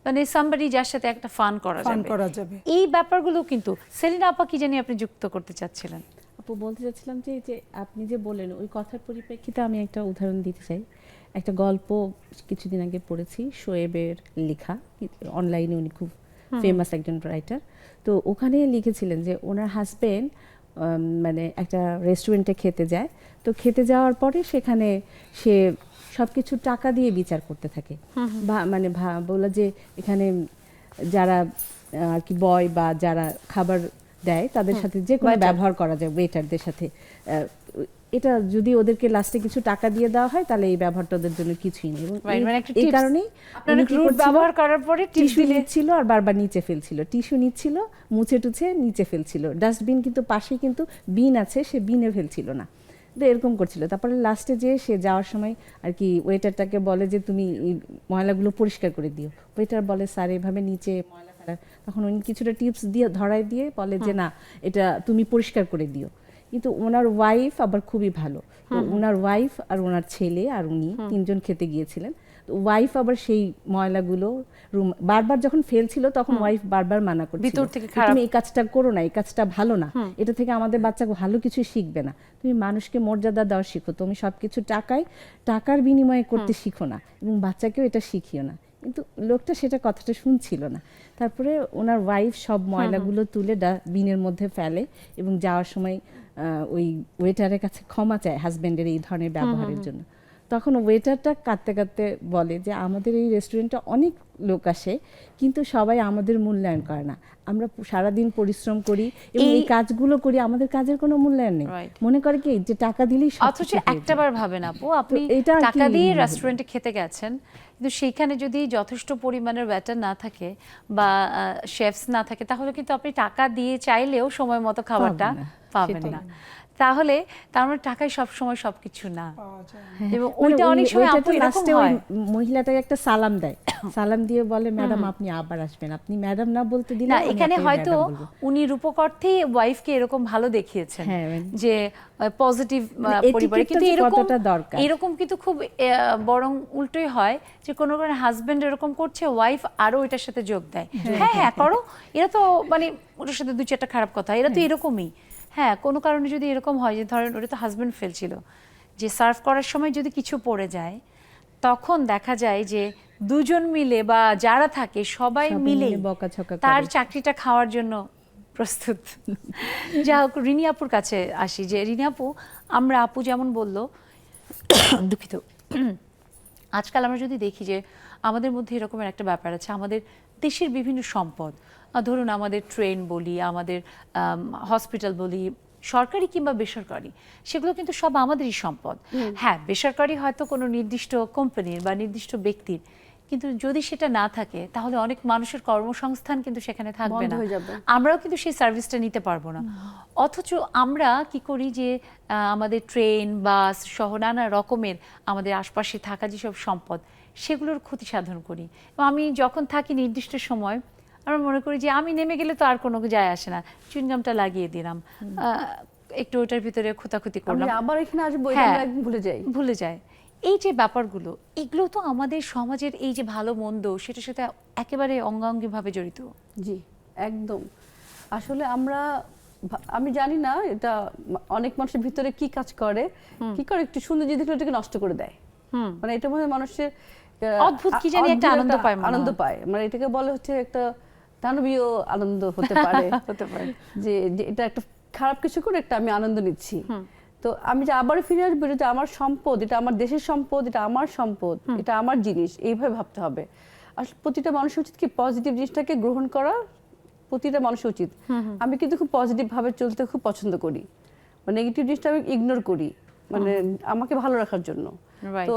মানে সামবডি যার সাথে একটা ফান করা যাবে। এই ব্যাপারগুলো কিন্তু সেলিনা আপা কি জানি আপনি যুক্ত করতে চাচ্ছিলেন। আপু, বলতে চাচ্ছিলাম যে আপনি যে বললেন ওই কথার পরিপ্রেক্ষিতে আমি একটা উদাহরণ দিতে চাই। একটা গল্প কিছুদিন আগে পড়েছি, শোয়েবের লেখা, অনলাইনে উনি খুব ফেমাস একজন রাইটার। তো ওখানে লিখেছিলেন যে ওনার হাজবেন্ড মানে একটা রেস্টুরেন্টে খেতে যায়, তো খেতে যাওয়ার পরে সেখানে সে সবকিছু টাকা দিয়ে বিচার করতে থাকে, মানে বললো যে এখানে যারা আর কি বয় বা যারা খাবার দেয় তাদের সাথে যে কোনো ব্যবহার করা যায়, ওয়েটারদের সাথে এটা যদি ওদেরকে লাস্টে কিছু টাকা দিয়ে দেওয়া হয় তাহলে এই ব্যবহারটা ওদের জন্য কিছুই নেই এবং Right, মানে একটা এই tips। কারণেই আপনারা উনি কি রুট করছিল? ব্যবহার করার পরে টিস্যু টিস্যু দিলে নিচ্ছিল আর বারবার নিচে ফেলছিল, টিস্যু নিচ্ছিল, মুছে টুছে নিচে ফেলছিল, ডাস্টবিন কিন্তু পাশে কিন্তু বিন আছে, সে বিনে ফেলছিল না, তো এরকম করছিল। তারপরে লাস্টে যে সে যাওয়ার সময় আর কি ওয়েটারটাকে বলে যে তুমি এই ময়লাগুলো পরিষ্কার করে দিও, ওয়েটার বলে স্যার এভাবে নিচে ময়লা ফেলার, তখন উনি কিছুটা টিপস দিয়ে ধরাই দিয়ে বলে যে না এটা তুমি পরিষ্কার করে দিও। কিন্তু ওনার ওয়াইফ আবার খুবই ভালো, তো ওনার ওয়াইফ আর ওনার ছেলে আর উনি তিনজন খেতে গিয়েছিলেন, তো ওয়াইফ আবার সেই ময়লাগুলো রুম বারবার যখন ফেলছিল তখন ওয়াইফ বারবার মানা করছিল ভিতর থেকে যে, খারাপ। তুমি এই কাজটা করো না, এই কাজটা ভালো না, এটা থেকে আমাদের বাচ্চা ভালো কিছু শিখবে না, তুমি মানুষকে মর্যাদা দেওয়া শিখো, তুমি সবকিছু টাকার বিনিময়ে করতে শিখো না এবং বাচ্চাকেও এটা শিখিও না। কিন্তু লোকটা সেটা কথাটা শুনছিল না। তারপরে ওনার ওয়াইফ সব ময়লাগুলো তুলে বিনের মধ্যে ফেলে এবং যাওয়ার সময় ওই ওয়েটারের কাছে ক্ষমা চায় হাজবেন্ডের এই ধরনের ব্যবহারের জন্য। তখন ওয়েটারটা কাঁদতে কাঁদতে বলে যে আমাদের এই রেস্টুরেন্টে অনেক লোক আসে কিন্তু সবাই আমাদের মূল্যায়ন করে না, আমরা সারাদিন পরিশ্রম করি এবং এই কাজগুলো করি, আমাদের কাজের কোনো মূল্যায়ন নেই, Right. মনে করে কি যে টাকা দিলেই সব অথচ কিছু হয়ে যায়। একটাবার ভাবেন আপু, আপনি এটা আর কি টাকা দিয়ে মনে হলো? রেস্টুরেন্টে খেতে গেছেন, কিন্তু সেইখানে যদি যথেষ্ট পরিমাণের ওয়েটার না থাকে বা শেফস না থাকে, তাহলে কিন্তু আপনি টাকা দিয়ে চাইলেও সময় মতো খাবারটা পাবেন না, পাবেন সেটাই। না। তাহলে তার মানে টাকায় সবসময় সবকিছু না, এবং মানে ওইটা অনেক সময় ওইটা আপু তো এরকম লাস্টে ওই হয়। মহিলাটাকে একটা সালাম দেয়, সালাম দিয়ে বলে ম্যাডাম আপনি আবার আসবেন, আপনি ম্যাডাম না বলতে দিলে না, আমি এখানে আপনাকে হয়তো ম্যাডাম বলবো। উনি রূপক অর্থেই ওয়াইফকে এরকম ভালো দেখিয়েছেন হ্যাঁ, মানে যে পজিটিভ মানে পরিবারে, etiquette-টা কিন্তু যে এরকম কতটা দরকার। এরকম কিন্তু খুব বরং উল্টোই হয় যে কোনো কোনো হাজবেন্ড এরকম করছে, ওয়াইফ আরো এটার সাথে যোগ দেয়, হ্যাঁ হ্যাঁ করো, এরা তো মানে ওটার সাথে দুই চারটা খারাপ কথা, এরা তো এরকমই। হ্যাঁ, কোনো কারণে যদি এরকম হয় যে ধরেন ওটা তো হাজবেন্ড ফেলছিল, যে সার্ভ করার সময় যদি কিছু পড়ে যায়, তখন দেখা যায় যে দুজন মিলে বা যারা থাকে সবাই মিলে বকাঝকা তার করে। চাকরিটা খাওয়ার জন্য প্রস্তুত। যা হোক, রিনি আপুর কাছে আসি, যে রিনি আপু, আমরা আপু যেমন বললো, দুঃখিত, আজকাল আমরা যদি দেখি যে আমাদের মধ্যে এরকমের একটা ব্যাপার আছে, আমাদের দেশের বিভিন্ন সম্পদ, ধরুন আমাদের ট্রেন বলি, আমাদের হসপিটাল বলি, সরকারি কিংবা বেসরকারি, সেগুলো কিন্তু সব আমাদেরই সম্পদ। হ্যাঁ, বেসরকারি হয়তো কোনো নির্দিষ্ট কোম্পানির বা নির্দিষ্ট ব্যক্তির, কিন্তু যদি সেটা না থাকে তাহলে অনেক মানুষের কর্মসংস্থান কিন্তু সেখানে থাকবে বন্ধ না, হয়ে যাবে। আমরাও কিন্তু সেই সার্ভিসটা নিতে পারবো না। অথচ আমরা কি করি যে আমাদের ট্রেন, বাস সহ নানা রকমের আমাদের আশপাশে থাকা যেসব সম্পদ, সেগুলোর ক্ষতি সাধন করি। এবং আমি যখন থাকি নির্দিষ্ট সময়, আমরা মনে করি যে আমি নেমে গেলে তো আর কোনো যায় আসে না, চুইংগামটা লাগিয়ে দিলাম, একটু ওটার ভিতরে খোঁতাখুতি আমি করলাম, আবার এখানে আসবো, এটা হ্যাঁ, আমরা একদম ভুলে যাই। ভুলে যায়। এই যে ব্যাপারগুলো, এগুলো তো আমাদের সমাজের এই যে ভালো মন্দ, সেটার সাথে একেবারে অঙ্গাঙ্গিভাবে জড়িত। জি, একদম। আসলে আমি জানি না এটা অনেক মানুষের ভিতরে কি কাজ করে, কি করে একটু সুন্দর জিনিস দেখলে এটাকে নষ্ট করে দেয়। মানে এটা মনে হয় মানুষের অদ্ভুত কি জানি একটা আনন্দ পায় মনে হয়। আনন্দ পায়, মানে এটাকে বলে হচ্ছে একটা দানবীয় আনন্দ হতে পারে। হতে পারে। যে এটা একটা খারাপ কিছু করে একটা আমি আনন্দ নিচ্ছি। তো আমি যে আবার ফিরে আসবো, এটা আমার সম্পদ, এটা আমার দেশের সম্পদ, এটা আমার সম্পদ, এটা আমার জিনিস, এইভাবে ভাবতে হবে। আসলে প্রতিটা মানুষের উচিত কি পজিটিভ জিনিসটাকে গ্রহণ করা, প্রতিটা মানুষের উচিত। আমি কিন্তু খুব পজিটিভ ভাবে চলতে খুব পছন্দ করি, মানে নেগেটিভ জিনিসটা আমি ইগনোর করি, মানে আমাকে ভালো রাখার জন্য। Right. তো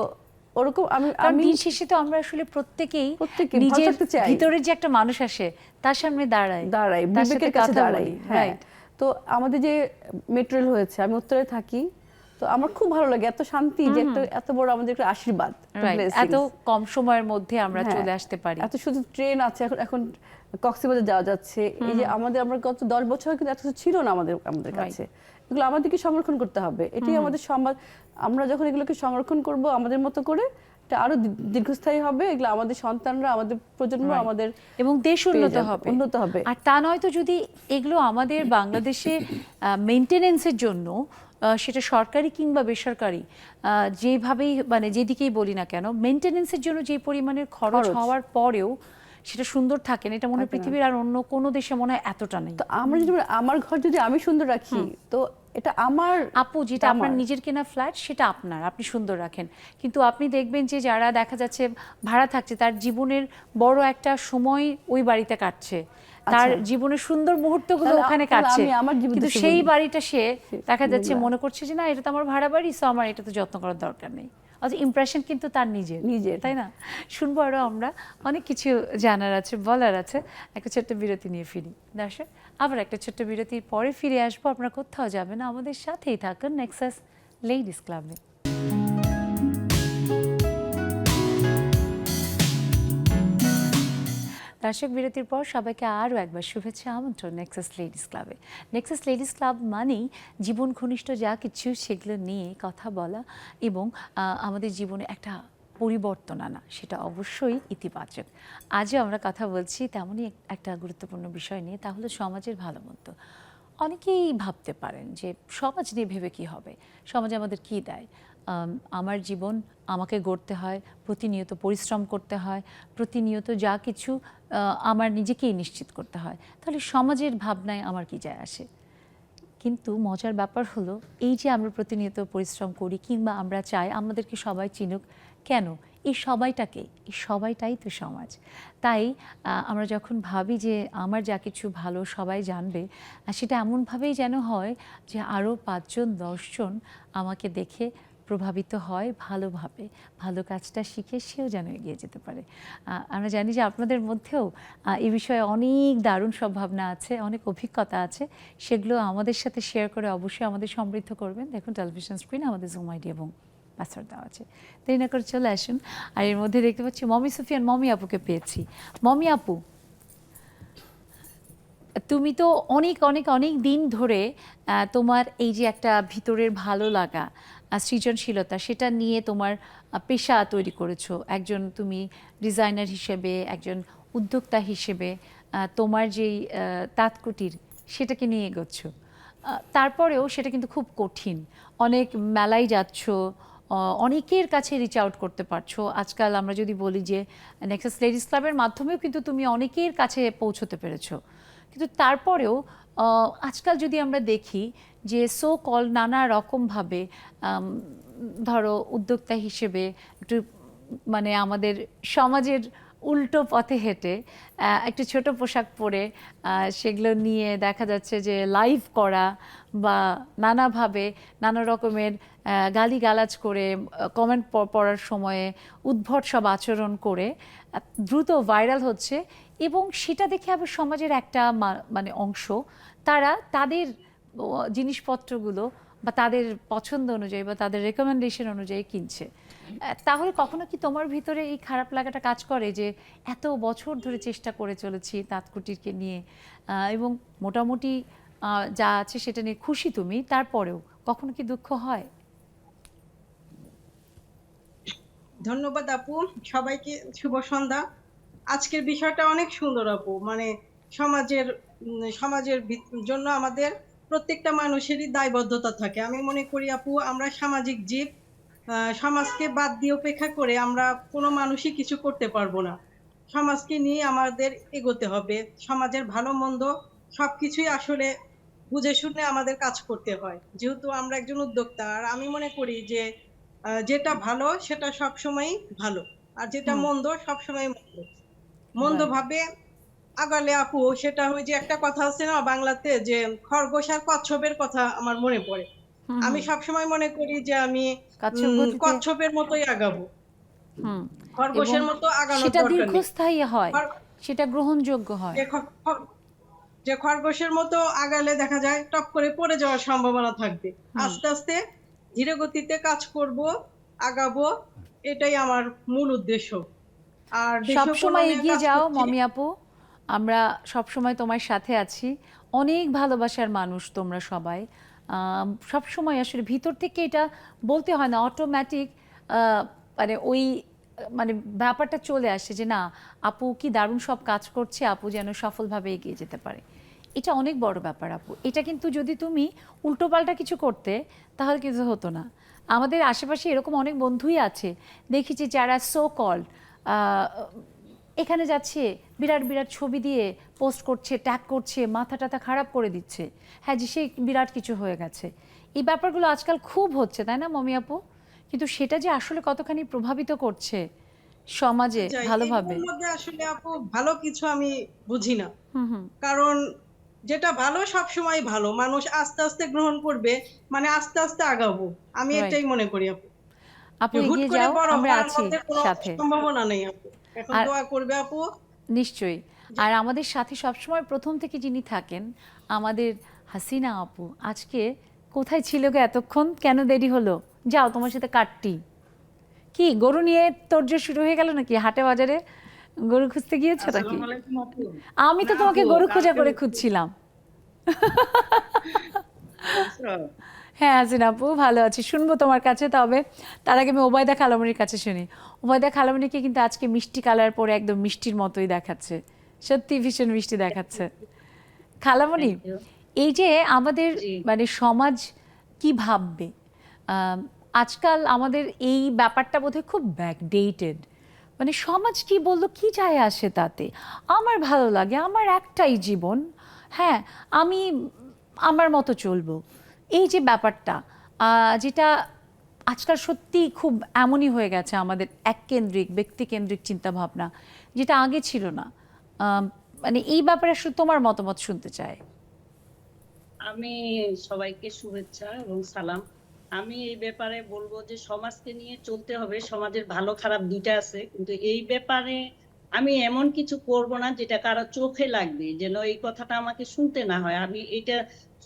ওরকম কারণ আমি দিন শেষে তো আমরা আসলে প্রত্যেকেই প্রত্যেকেই ভালো নিজের থাকতে চাই। ভিতরে যে একটা মানুষ আসে তার সামনে দাঁড়াই, দাঁড়াই, তার সাথে বিবেকের কাছে কথা দাঁড়াই। বলি। হ্যাঁ, Right. তো আমাদের যে মেট্রো রেল হয়েছে, আমি উত্তরে থাকি, তো আমার খুব ভালো লাগে, এত শান্তি যে একটা এত বড় আমাদের একটা আশীর্বাদ, একটা Right. blessings। এত কম সময়ের মধ্যে আমরা হ্যাঁ, চলে আসতে পারি। এত শুধু ট্রেন আছে, এখন কক্সবাজার যাওয়া যাচ্ছে। এই যে আমরা গত 10 বছর কিন্তু এত কিছু ছিল না আমাদের কাছে। এগুলো আমাদেরকে সংরক্ষণ করতে হবে, এটাই আমাদের সমাজ। আমরা যখন এগুলোকে সংরক্ষণ করব আমাদের মতো করে, এটা আরো দীর্ঘস্থায়ী হবে। এগুলো আমাদের সন্তানরা, আমাদের প্রজন্ম, Right. আমাদের এবং দেশ উন্নত যাবে, হবে। উন্নত হবে। আর তা নয়তো যদি এগুলো আমাদের বাংলাদেশে মেইনটেনেন্সের জন্য, সেটা সরকারি কিংবা বেসরকারি, যেভাবেই মানে যেদিকেই বলি না কেন, মেইনটেনেন্সের জন্য যে পরিমাণের খরচ হওয়ার পরেও সেটা সুন্দর থাকে না, এটা মনে হয় পৃথিবীর আর অন্য কোনো দেশে মনে হয় এতটা নেই। তো আমরা যদি আমার ঘর যদি আমি সুন্দর রাখি, তো এটা আমার আপু যেটা আপনার নিজের কেনা ফ্ল্যাট সেটা আপনার, আপনি সুন্দর রাখেন, কিন্তু আপনি দেখবেন যে যারা দেখা যাচ্ছে ভাড়া থাকছে তার জীবনের বড় একটা সময় ওই বাড়িতে কাটছে, তার জীবনের সুন্দর মুহূর্তগুলো তাহলে ওখানে তাহলে কাটছে, আমি আমার জীবন কিন্তু থেকে সেই বলি। বাড়িটা সে দেখা যাচ্ছে বুঝলাম। মনে করছে যে না এটা তো আমার ভাড়া বাড়ি, সো আমার এটা তো যত্ন করার দরকার নেই, অথচ ইমপ্রেশন কিন্তু তার নিজের, তাই না? শুনবো আরো আমরা, অনেক কিছু জানার আছে, বলার আছে। একটা ছোট্ট বিরতি নিয়ে ফিরি দর্শক, আবার একটা ছোট্ট বিরতির পরে ফিরে আসবো। আপনারা কোথাও যাবেন না, আমাদের সাথেই থাকুন নেক্সাস লেডিস ক্লাবে। দর্শক বিরতির পর সবাইকে আরও একবার শুভেচ্ছা, আমন্ত্রণ নেক্সাস লেডিস ক্লাবে। নেক্সাস লেডিস ক্লাব মানেই জীবন ঘনিষ্ঠ যা কিছু সেগুলো নিয়ে কথা বলা এবং আমাদের জীবনে একটা পরিবর্তন আনা, সেটা অবশ্যই ইতিবাচক। আজও আমরা কথা বলছি তেমনই একটা গুরুত্বপূর্ণ বিষয় নিয়ে, তা হলো সমাজের ভালো মন্দ। অনেকেই ভাবতে পারেন যে সমাজ নিয়ে ভেবে কি হবে, সমাজ আমাদের কি দেয়। আমার জীবন আমাকে গড়তে হয়, প্রতিনিয়ত পরিশ্রম করতে হয়, প্রতিনিয়ত যা কিছু আমার নিজেকেই নিশ্চিত করতে হয়, তাহলে সমাজের ভাবনায় আমার কি যায় আসে। কিন্তু মজার ব্যাপার হলো এই যে আমরা প্রতিনিয়ত পরিশ্রম করি কিংবা আমরা চাই আমাদেরকে সবাই চিনুক, কেন? এই সবাইটাই তো সমাজ। তাই আমরা যখন ভাবি যে আমার যা কিছু ভালো সবাই জানবে, সেটা এমনভাবেই যেন হয় যে আরও ৫ জন ১০ জন আমাকে দেখে প্রভাবিত হয়, ভালোভাবে ভালো কাজটা শিখে সেও যেন এগিয়ে যেতে পারে। আমরা জানি যে আপনাদের মধ্যেও এই বিষয়ে অনেক দারুণ সব ভাবনা আছে, অনেক অভিজ্ঞতা আছে, সেগুলো আমাদের সাথে শেয়ার করে অবশ্যই আমাদের সমৃদ্ধ করবেন। দেখুন টেলিভিশন স্ক্রিনে আমাদের জুম আইডি এবং পাসওয়ার্ড দেওয়া আছে, দেরি না করে চলে আসুন। আর এর মধ্যে দেখতে পাচ্ছি মমি সুফিয়ান, মমি আপুকে পেয়েছি। মমি আপু, তুমি তো অনেক অনেক অনেক দিন ধরে তোমার এই যে একটা ভিতরের ভালো লাগা, সৃজনশীলতা, সেটা নিয়ে তোমার পেশা তৈরি করেছো। একজন তুমি ডিজাইনার হিসেবে, একজন উদ্যোক্তা হিসেবে তোমার যেই তাঁতকুটির সেটাকে নিয়ে এগোচ্ছ। তারপরেও সেটা কিন্তু খুব কঠিন, অনেক মেলায় যাচ্ছ, অনেকের কাছে রিচ আউট করতে পারছো। আজকাল আমরা যদি বলি যে নেক্সাস লেডিস ক্লাবের মাধ্যমেও কিন্তু তুমি অনেকের কাছে পৌঁছতে পেরেছো, কিন্তু তারপরেও আজকাল যদি আমরা দেখি যে সো কল নানা রকমভাবে ধরো উদ্যোক্তা হিসেবে একটু মানে আমাদের সমাজের উল্টো পথে হেঁটে একটু ছোট পোশাক পরে সেগুলো নিয়ে দেখা যাচ্ছে যে লাইভ করা বা নানাভাবে নানা রকমের গালিগালাজ করে কমেন্ট পড়ার সময়ে উদ্ভট সব আচরণ করে দ্রুত ভাইরাল হচ্ছে, এবং সেটা দেখে আবার সমাজের একটা মানে অংশ তারা তাদের জিনিসপত্রগুলো বা তাদের পছন্দ অনুযায়ী বা তাদের রেকমেন্ডেশন অনুযায়ী কিনছে। তাহলে কখনো কি তোমার ভিতরে এই খারাপ লাগাটা কাজ করে যে এত বছর ধরে চেষ্টা করে চলেছি তাঁতকুটিরকে নিয়ে এবং মোটামুটি যা আছে সেটা নিয়ে খুশি তুমি, তারপরেও কখনো কি দুঃখ হয়? ধন্যবাদ আপু, সবাইকে শুভ সন্ধ্যা। আজকের বিষয়টা অনেক সুন্দর আপু, মানে সমাজের জন্য আমাদের প্রত্যেকটা মানুষেরই দায়বদ্ধতা থাকে। আমি মনে করি আপু, আমরা সামাজিক জীব, সমাজকে বাদ দিয়ে উপেক্ষা করে আমরা কোনো মানুষই কিছু করতে পারবো না। সমাজকে নিয়ে আমাদের এগোতে হবে। সমাজের ভালো মন্দ সবকিছুই আসলে বুঝে শুনে আমাদের কাজ করতে হয়, যেহেতু আমরা একজন উদ্যোক্তা। আর আমি মনে করি যে যেটা ভালো সেটা সবসময়ই ভালো, আর যেটা মন্দ সবসময় মন্দ ভাবে আগালে আপু, সেটা ওই যে একটা কথা আছে না বাংলাতে, যে খরগোশ আর কচ্ছপের কথা আমার মনে পড়ে। আমি সবসময় মনে করি যে আমি কচ্ছপের মতোই আগাবো, খরগোশের মতো আগানোর সেটা দরকার নেই। দীর্ঘস্থায়ী হয়, সেটা গ্রহণযোগ্য হয়। যে খরগোশের মতো আগালে দেখা যায় টপ করে পড়ে যাওয়ার সম্ভাবনা থাকবে। আস্তে আস্তে ধীরে গতিতে কাজ করব, আগাবো, এটাই আমার মূল উদ্দেশ্য। আর সবসময় এগিয়ে যাও মমি আপু, আমরা সবসময় তোমার সাথে আছি। অনেক ভালোবাসার মানুষ তোমরা সবাই, সবসময় আসলে ভিতর থেকে এটা বলতে হয় না, অটোমেটিক মানে ওই মানে ব্যাপারটা চলে আসে যে না আপু কি দারুণ সব কাজ করছে, আপু যেন সফলভাবে এগিয়ে যেতে পারে। এটা অনেক বড় ব্যাপার আপু। এটা কিন্তু যদি তুমি উল্টোপাল্টা কিছু করতে তাহলে কিছু হতো না। আমাদের আশেপাশে এরকম অনেক বন্ধুই আছে দেখেছি যারা সো কল্ড এখানে যাচ্ছে বিরাট বিরাট ছবি দিয়ে পোস্ট করছে, ট্যাগ করছে, মাথা টাথা খারাপ করে দিচ্ছে, হ্যাঁ যে সে বিরাট কিছু হয়ে গেছে। এই ব্যাপারগুলো আজকাল খুব হচ্ছে, তাই না মমি আপু? কিন্তু সেটা যে আসলে কতখানি প্রভাবিত করছে সমাজে যাই, ভালোভাবে। এগুলোর মধ্যে আসলে আপু ভালো কিছু আমি বুঝি না, হুম হুম। কারণ যেটা ভালো সব সময় ভালো, মানুষ আস্তে আস্তে গ্রহণ করবে, মানে আস্তে আস্তে আগাবো, আমি Right. এটাই মনে করি আপু। আপু হুট এগিয়ে করে যাও, বড় আমরা হওয়ার আছি মধ্যে কোনো সাথে। সম্ভাবনা নেই আপু। এখন আর- দোয়া করবে আপু। নিশ্চয়ই। আর আমাদের সাথে সবসময় প্রথম থেকে যিনি থাকেন আমাদের হাসিনা আপু, আজকে কোথায় ছিল গো এতক্ষণ, কেন দেরি হলো? যাও তোমার সাথে কাটটি। কি গরু নিয়ে তোরজোর শুরু হয়ে গেল নাকি? হাটে বাজারে গরু খুঁজতে গিয়েছো নাকি? আসসালামু আলাইকুম আপু। আমি তো না তোমাকে আপু, গরু খোঁজা করে কালকে- খুঁজছিলাম। আচ্ছা, হ্যাঁ হাসিনা আপু ভালো আছি, শুনবো তোমার কাছে। তবে তার আগে আমি ওবায়দা খালামণির কাছে শুনি। ওবায়দা খালামণিকে কিন্তু আজকে মিষ্টি কালার পরে একদম মিষ্টির মতোই দেখাচ্ছে, সত্যি ভীষণ মিষ্টি দেখাচ্ছে। খালামণি, এই যে আমাদের মানে সমাজ কি ভাববে, আজকাল আমাদের এই ব্যাপারটা বোধহয় খুব ব্যাকডেটেড। মানে সমাজ কি বললো কি যায় আসে তাতে, আমার ভালো লাগে, আমার একটাই জীবন, হ্যাঁ আমি আমার মতো চলবো। এই যে ব্যাপারটা যেটা আজকাল সত্যি খুব এমনই হয়ে গেছে, আমাদের এককেন্দ্রিক ব্যক্তিকেন্দ্রিক চিন্তাভাবনা, যেটা আগে ছিল না। মানে এই ব্যাপারে আসলে তোমার মতামত শুনতে চাই। আমি সবাইকে শুভেচ্ছা এবং সালাম। আমি এই ব্যাপারে বলবো যে সমাজকে নিয়ে চলতে হবে, সমাজের ভালো খারাপ দুইটা আছে, কিন্তু এই ব্যাপারে আমি এমন কিছু করব না যেটা কারো চোখে লাগবে, যেন এই কথাটা আমাকে শুনতে না হয়। আমি এটা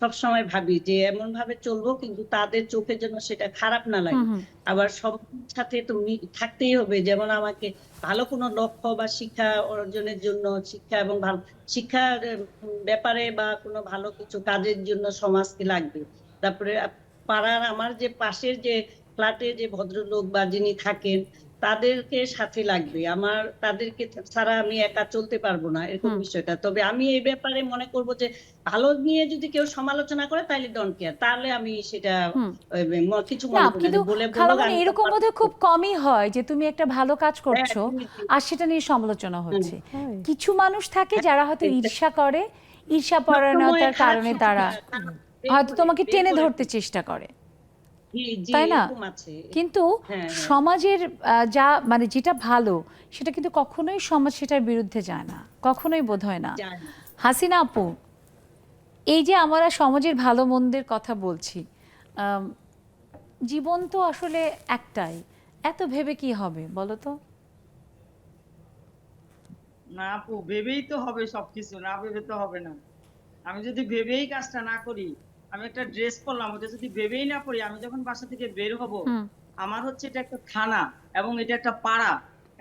সব সময় ভাবি যে এমন ভাবে চলবো কিন্তু তাদের চোখে যেন সেটা খারাপ না লাগে। আবার সবার সাথে তো থাকতেই হবে, যেমন আমাকে ভালো কোনো লক্ষ্য বা শিক্ষা অর্জনের জন্য, শিক্ষা এবং ভালো শিক্ষার ব্যাপারে বা কোনো ভালো কিছু কাজের জন্য সমাজকে লাগবে। তারপরে পাড়ার আমার যে পাশের যে ফ্ল্যাটে যে ভদ্রলোক বা যিনি থাকেন তাদেরকে সাথে লাগবে আমার, তাদেরকে ছাড়া আমি একা চলতে পারবো না, এরকম বিষয়টা। তবে আমি এই ব্যাপারে মনে করব যে ভালো নিয়ে যদি কেউ সমালোচনা করে তাহলে ডোন্ট কেয়ার, তাহলে আমি সেটা কিছু না মনে করি না, কিন্তু যে বলে বলুক, খালামণি আমি এরকম বোধহয় খুব কমই হয় যে তুমি একটা ভালো কাজ করছো জি। আর সেটা নিয়ে সমালোচনা হচ্ছে। কিছু মানুষ থাকে যারা হয়তো ঈর্ষা করে, ঈর্ষা পরায়ণতার কারণে তারা হয়তো তোমাকে টেনে ধরতে চেষ্টা করে, জি জি, তাই না? এরকম আছে। কিন্তু হ্যাঁ, হ্যাঁ। সমাজের যা মানে যেটা ভালো সেটা কিন্তু কখনোই সমাজ সেটার বিরুদ্ধে যায় না, কখনোই বোধ হয় না। যায় না। হাসিনা আপু, এই যে আমরা সমাজের ভালো মন্দের কথা বলছি, জীবন তো আসলে একটাই, এত ভেবে কি হবে বলো তো? না আপু, ভেবেই তো হবে সবকিছু, না ভেবে তো হবে না। আমি যদি ভেবেই কাজটা না করি, আমি একটা ড্রেস পরলাম, ওটা যদি ভেবেই না পরি, আমি যখন বাসা থেকে বের হব, আমার হচ্ছে এটা একটা থানা এবং এটা একটা পাড়া।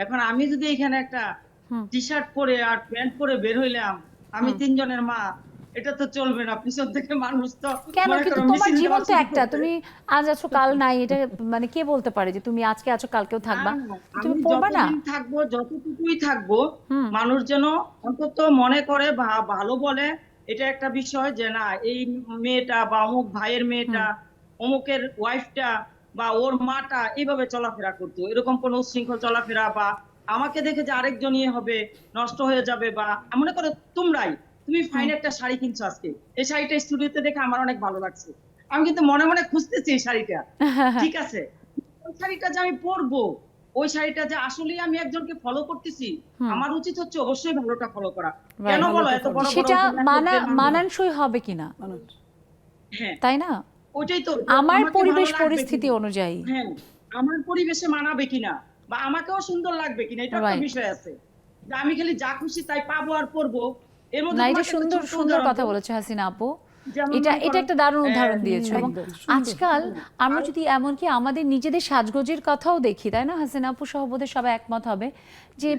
এখন আমি যদি এখানে একটা টি শার্ট পরে আর প্যান্ট পরে বের হইলাম, আমি তিনজনের মা, এটা তো চলবে না। পিছন থেকে মানুষ তো কেন? মনে কিন্তু করো তোমার মিছিল জীবন দেওয়া তো শুরু একটা, করবে। তুমি আজ আছো কাল নাই, এটা মানে কে বলতে পারে যে তুমি আজকে আছো কালকেও থাকবা? না, তুমি আমি পড়বা না? যতদিন থাকবো, যতটুকুই থাকবো, মানুষ যেন অন্তত মনে করে বা ভালো বলে। এটা একটা বিষয় যে না, এই মেয়েটা বা অমুক ভাইয়ের মেয়েটা, অমুকের ওয়াইফটা বা ওর মাটা এইভাবে চলাফেরা করতো, এরকম কোনো উচ্ছৃঙ্খল চলাফেরা বা আমাকে দেখে যে আরেকজন ইয়ে হবে, নষ্ট হয়ে যাবে। বা মনে করো তুমি ফাইন একটা শাড়ি কিনছো আজকে, এই শাড়িটা স্টুডিওতে দেখে আমার অনেক ভালো লাগছে, আমি কিন্তু মনে মনে খুঁজতেছি এই শাড়িটা, ঠিক আছে, ওই শাড়িটা যে আমি পরবো, ওই শাড়িটা যে আসলে আমি একজনকে ফলো করতেছি, আমার উচিত হচ্ছে অবশ্যই ভালোটা ফলো করা। কেন বলো, এত বড় বড় সেটা উপন্যাসকদের মানুষ- মানানসই হবে কিনা, হ্যাঁ, তাই না? ওইটাই তো, আমার আমাকে পরিবেশ ভালো লাগবে পরিস্থিতি কিনা? অনুযায়ী। হ্যাঁ, আমার পরিবেশে মানাবে কিনা বা আমাকেও সুন্দর লাগবে কিনা, এটা একটা Right. বিষয় আছে। যে আমি খালি যা খুশি তাই পাবো আর পরবো, এর মধ্যে না, এটা তোমাকে একটা সুন্দর ছোট্ট সুন্দর উদাহরণ কথা দেব। বলেছো হাসিনা আপু। যেমন এটা মনে এটা করো, একটা দারুণ উদাহরণ দিয়েছো। এবং একদম, সুন্দর। আজকাল আমরা যদি এমনকি আমাদের নিজেদের সাজগোজের কথাও দেখি, তাই না হাসিনা আপু সহ বোধহয় সবাই একমত হবে যে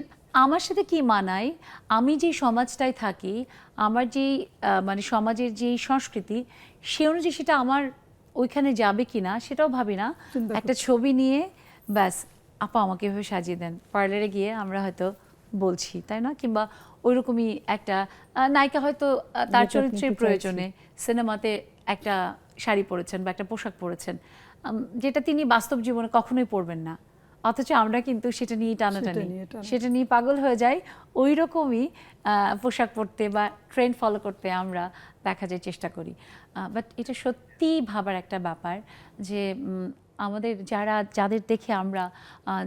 আমার সাথে কি মানায়, আমি যেই সমাজটায় থাকি, আমার যেই মানে সমাজের যেই সংস্কৃতি, সে অনুযায়ী সেটা আমার ওইখানে যাবে কিনা সেটাও ভাবি না। একটা ছবি নিয়ে ব্যাস আপা আমাকে এভাবে সাজিয়ে দেন, পার্লারে গিয়ে আমরা হয়তো বলছি, তাই না? কিংবা ওইরকমই একটা নায়িকা হয়তো তার চরিত্রের প্রয়োজনে সিনেমাতে একটা শাড়ি পরেছেন বা একটা পোশাক পরেছেন, যেটা তিনি বাস্তব জীবনে কখনোই পরবেন না। অথচ আমরা কিন্তু সেটা নিয়ে টানাটানি, নিয়ে টানাটানি। সেটা নিয়ে পাগল হয়ে যাই। ওই রকমই পোশাক পরতে বা ট্রেন্ড ফলো করতে আমরা দেখা যায় চেষ্টা করি। বাট এটা সত্যিই ভাবার একটা ব্যাপার যে আমাদের যাদের দেখে আমরা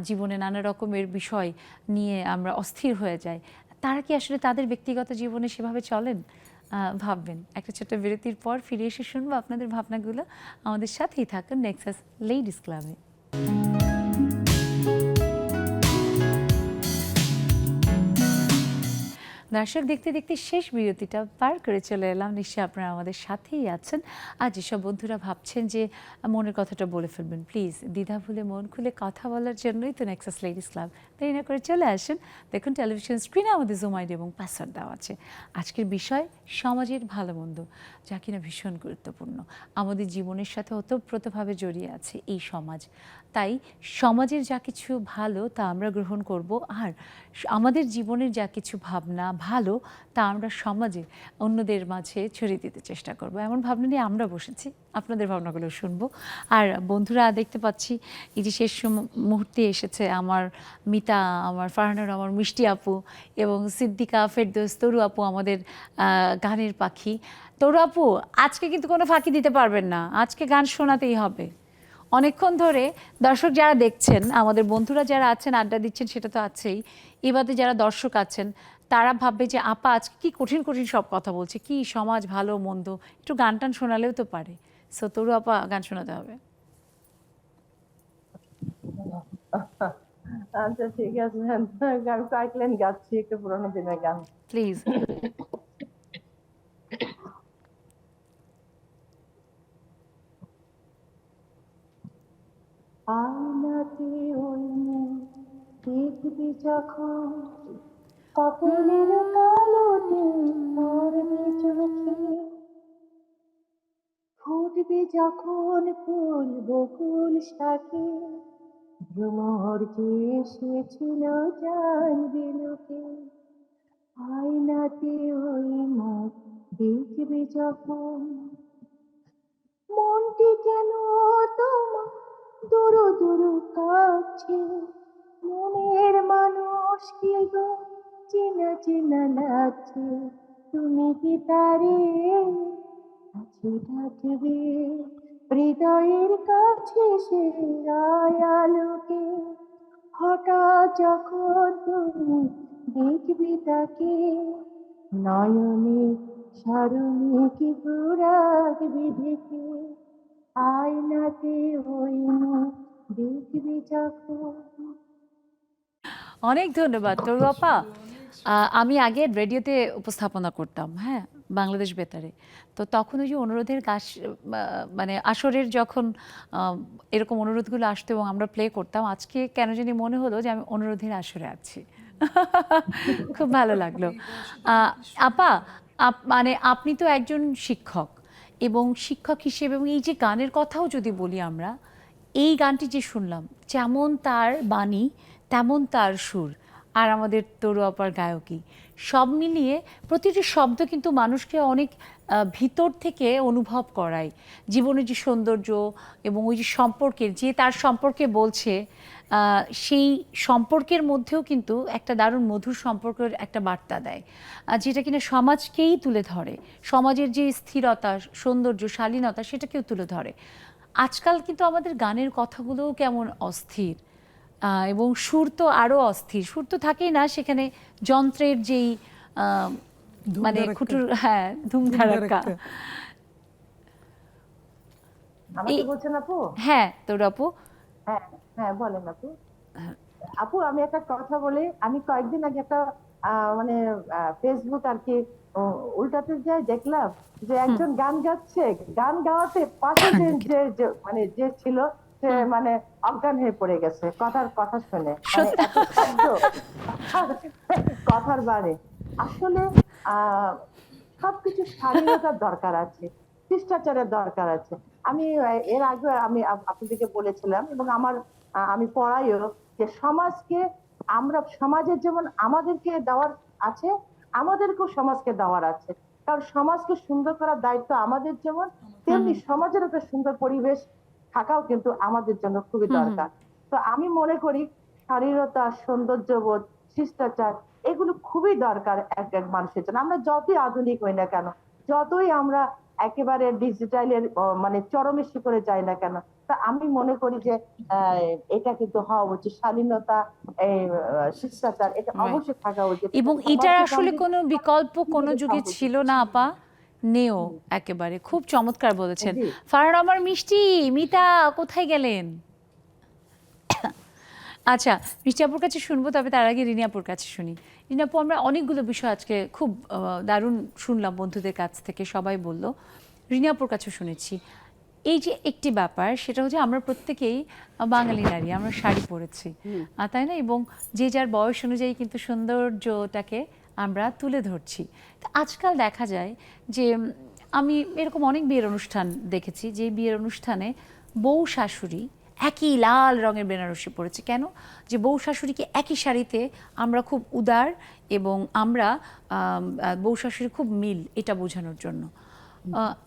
জীবনে নানা রকমের বিষয় নিয়ে আমরা অস্থির হয়ে যাই, তারা কি আসলে তাদের ব্যক্তিগত জীবনে সেভাবে চলেন? ভাববেন। একটা ছোট্ট বিরতির পর ফিরে এসে শুনবো আপনাদের ভাবনাগুলো। আমাদের সাথেই থাকুন নেক্সাস লেডিস ক্লাবে। দর্শক, দেখতে দেখতে শেষ বিরতিটা পার করে চলে এলাম। নিশ্চয়ই আপনারা আমাদের সাথেই আছেন। আর যেসব বন্ধুরা ভাবছেন যে মনের কথাটা বলে ফেলবেন, প্লিজ দ্বিধা ভুলে মন খুলে কথা বলার জন্যই তো নেক্সাস লেডিস ক্লাব। দেরি না করে চলে আসেন। দেখুন টেলিভিশন স্ক্রিনে আমাদের জুম আইডি এবং পাসওয়ার্ড দেওয়া আছে। আজকের বিষয় সমাজের ভালো মন্দ, যা কিনা ভীষণ গুরুত্বপূর্ণ। আমাদের জীবনের সাথে ওতপ্রোতভাবে জড়িয়ে আছে এই সমাজ। তাই সমাজের যা কিছু ভালো তা আমরা গ্রহণ করব, আর আমাদের জীবনের যা কিছু ভাবনা ভালো তা আমরা সমাজে অন্যদের মাঝে ছড়িয়ে দিতে চেষ্টা করব। এমন ভাবনা নিয়ে আমরা বসেছি, আপনাদের ভাবনাগুলো শুনবো। আর বন্ধুরা, দেখতে পাচ্ছি এই যে শেষ মুহূর্তে এসেছে আমার মিতা, আমার ফারহানুর, আমার মিষ্টি আপু এবং সিদ্দিকা, ফেরদৌস, তরু আপু, আমাদের গানের পাখি। তরু আপু, আজকে কিন্তু কোনো ফাঁকি দিতে পারবেন না, আজকে গান শোনাতেই হবে। অনেকক্ষণ ধরে দর্শক যারা দেখছেন, আমাদের বন্ধুরা যারা আছেন আড্ডা দিচ্ছেন, সেটা তো আছেই, এবারে যারা দর্শক আছেন তারা ভাববে যে আপা আজকে কি কঠিন কঠিন সব কথা বলছে, কি সমাজ ভালো মন্দ, একটু গান টান শোনালেও তো পারে। সো তরু আপা, গান শোনাতে হবে। আচ্ছা ঠিক আছে, গান কয়েকলেন গাচ্ছি, একটু পুরোনো দিনের গান। প্লিজ। আয়নাতে ওই মুখ দেখবি যখন, কপালের কালোতে পড়বে চোখে, ফুটবে যখন ফুল বকুল শাখে, ভ্রমর যে এসেছিল জানবে লোকে। আয়নাতে ওই মুখ দেখবে যখন, মনটি কেন তোমার দুরু দুরু কাছে, মনের মানুষ কি গো চেনা চেনা লাগছে, তুমি কি তারে কাছে ডাকবে, হৃদয়ের কাছে সে আলোকে। হঠাৎ যখন তুমি দেখবে তাকে, নয়নে স্মরণে কি রাখবে ঢেকে, আয়নাতে ওই মুখ দেখবে যখন। অনেক ধন্যবাদ তরু আপা। আমি আগে রেডিওতে উপস্থাপনা করতাম, হ্যাঁ, বাংলাদেশ বেতারে। তো তখন ওই যে অনুরোধের গাছ, মানে আসরের যখন এরকম অনুরোধগুলো আসতো এবং আমরা প্লে করতাম, আজকে কেন জানি মনে হলো যে আমি অনুরোধের আসরে আছি। খুব ভালো লাগলো। আপা, মানে আপনি তো একজন শিক্ষক, এবং শিক্ষক হিসেবে এবং এই যে গানের কথাও যদি বলি আমরা, এই গানটি যে শুনলাম, যেমন তার বাণী তেমন তার সুর, আর আমাদের তরু আপার গায়কী, সব মিলিয়ে প্রতিটি শব্দ কিন্তু মানুষকে অনেক ভিতর থেকে অনুভব করায় জীবনের যে সৌন্দর্য এবং ওই যে সম্পর্কের, যে তার সম্পর্কে বলছে, সেই সম্পর্কের মধ্যেও কিন্তু একটা দারুণ মধুর সম্পর্কের একটা বার্তা দেয়, যেটা কিনা সমাজকেই তুলে ধরে, সমাজের যে স্থিরতা, সৌন্দর্য, শালীনতা, সেটাকেও তুলে ধরে। আজকাল কিন্তু আমাদের গানের কথাগুলোও কেমন অস্থির, এবং সুর তো আরও অস্থির। সুর তো থাকেই না, সেখানে যন্ত্রের যেই মানে খুঁটুর, হ্যাঁ, ধুমধারাক্কা। আমাকে বলছেন আপু? হ্যাঁ তোর আপু। হ্যাঁ হ্যাঁ, বলেন আপু। আপু, আমি একটা কথা বলি। আমি কয়েকদিন আগে একটা মানে ফেসবুক আর কি উল্টাতে যাই, দেখলাম যে একজন গান গাচ্ছে, গান গাওয়াতে পাশে মানে যে ছিল সে মানে অজ্ঞান হয়ে পড়ে গেছে কথা শুনে, মানে এত শব্দ, কথার বারে। আসলে সবকিছু শালীনতার দরকার আছে, শিষ্টাচারের দরকার আছে। আমি এর আগে আমি আপনাদেরকে বলেছিলাম, এবং আমি পড়াইও, যে সমাজকে আমরা, সমাজের যেমন আমাদেরকে দেওয়ার আছে, আমাদেরকেও সমাজকে দেওয়ার আছে। কারণ সমাজকে সুন্দর করার দায়িত্ব আমাদের, যেমন তেমনি সমাজের একটা সুন্দর পরিবেশ থাকাও কিন্তু আমাদের জন্য খুবই দরকার। তো আমি মনে করি শালীনতা, সৌন্দর্যবোধ, শিষ্টাচার এগুলো খুবই দরকার এক এক মানুষের জন্য। আমরা যতই আধুনিক হই না কেন, যতই আমরা একেবারে ডিজিটালের মানে চরমে শিখরে যাই না কেন, তা আমি মনে করি যে এটা কিন্তু হওয়া উচিত। শালীনতা, এই শিষ্টাচার এটা অবশ্যই থাকা উচিত। এবং এটার আসলে কোনো বিকল্প কোনো যুগে ছিল না আপা, নেও একেবারে। খুব চমৎকার বলেছেন। জি। ফারহান আমার মিষ্টি, মিতা কোথায় গেলেন? আচ্ছা, মিষ্টি আপুর কাছে শুনবো, তবে তার আগে রিনি আপুর কাছে শুনি। রিনি আপু, আমরা অনেকগুলো বিষয় আজকে খুব দারুণ শুনলাম বন্ধুদের কাছ থেকে, সবাই বলল। রিনি আপুর কাছে শুনেছি এই যে একটি ব্যাপার, সেটা হচ্ছে আমরা প্রত্যেকেই বাঙালি নারী, আমরা শাড়ি পরেছি, তাই না? এবং যে যার বয়স অনুযায়ী কিন্তু সৌন্দর্যটাকে আমরা তুলে ধরছি। তো আজকাল দেখা যায় যে আমি এরকম অনেক বিয়ের অনুষ্ঠান দেখেছি, যে বিয়ের অনুষ্ঠানে বউ শাশুড়ি একই লাল রঙের বেনারসি পরেছে। কেন? যে বউ শাশুড়িকে একই শাড়িতে আমরা খুব উদার, এবং আমরা বউ শাশুড়ি খুব মিল, এটা বোঝানোর জন্য।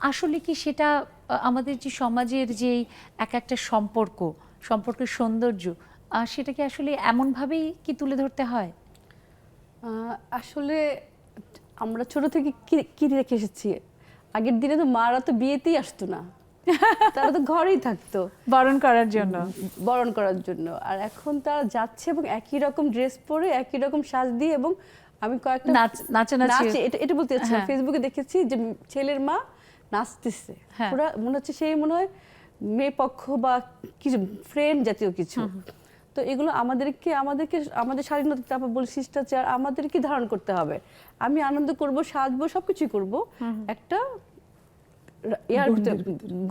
আসলে কি সেটা আমাদের যে সমাজের যে এক একটা সম্পর্কের সৌন্দর্য, সেটা কি আসলে এমনভাবেই কি তুলে ধরতে হয়? আসলে আমরা ছোট থেকে কি রেখে এসেছি, আগের দিনে তো মারা তো বিয়েতেই আসতো না, তারা তো ঘরেই থাকতো বরণ করার জন্য। বরণ করার জন্য। আর এখন তারা যাচ্ছে এবং একই রকম ড্রেস পরে, একই রকম সাজ দিয়ে, এবং আমি কয়েকটা নাচানাচি, এটা বলতে চাচ্ছি, ফেসবুকে দেখেছি যে ছেলের মা নাচতেছে, পুরো মনে হচ্ছে সেই মনে হয় মেয়ে পক্ষ বা কিছু ফ্রেন্ড জাতীয় কিছু। তো এগুলো আমাদেরকে আমাদের স্বাধীনতা, তারপর বলি শিষ্টাচার, আমাদেরকে ধারণ করতে হবে। আমি আনন্দ করব, সাজবো, সবকিছু করব একটা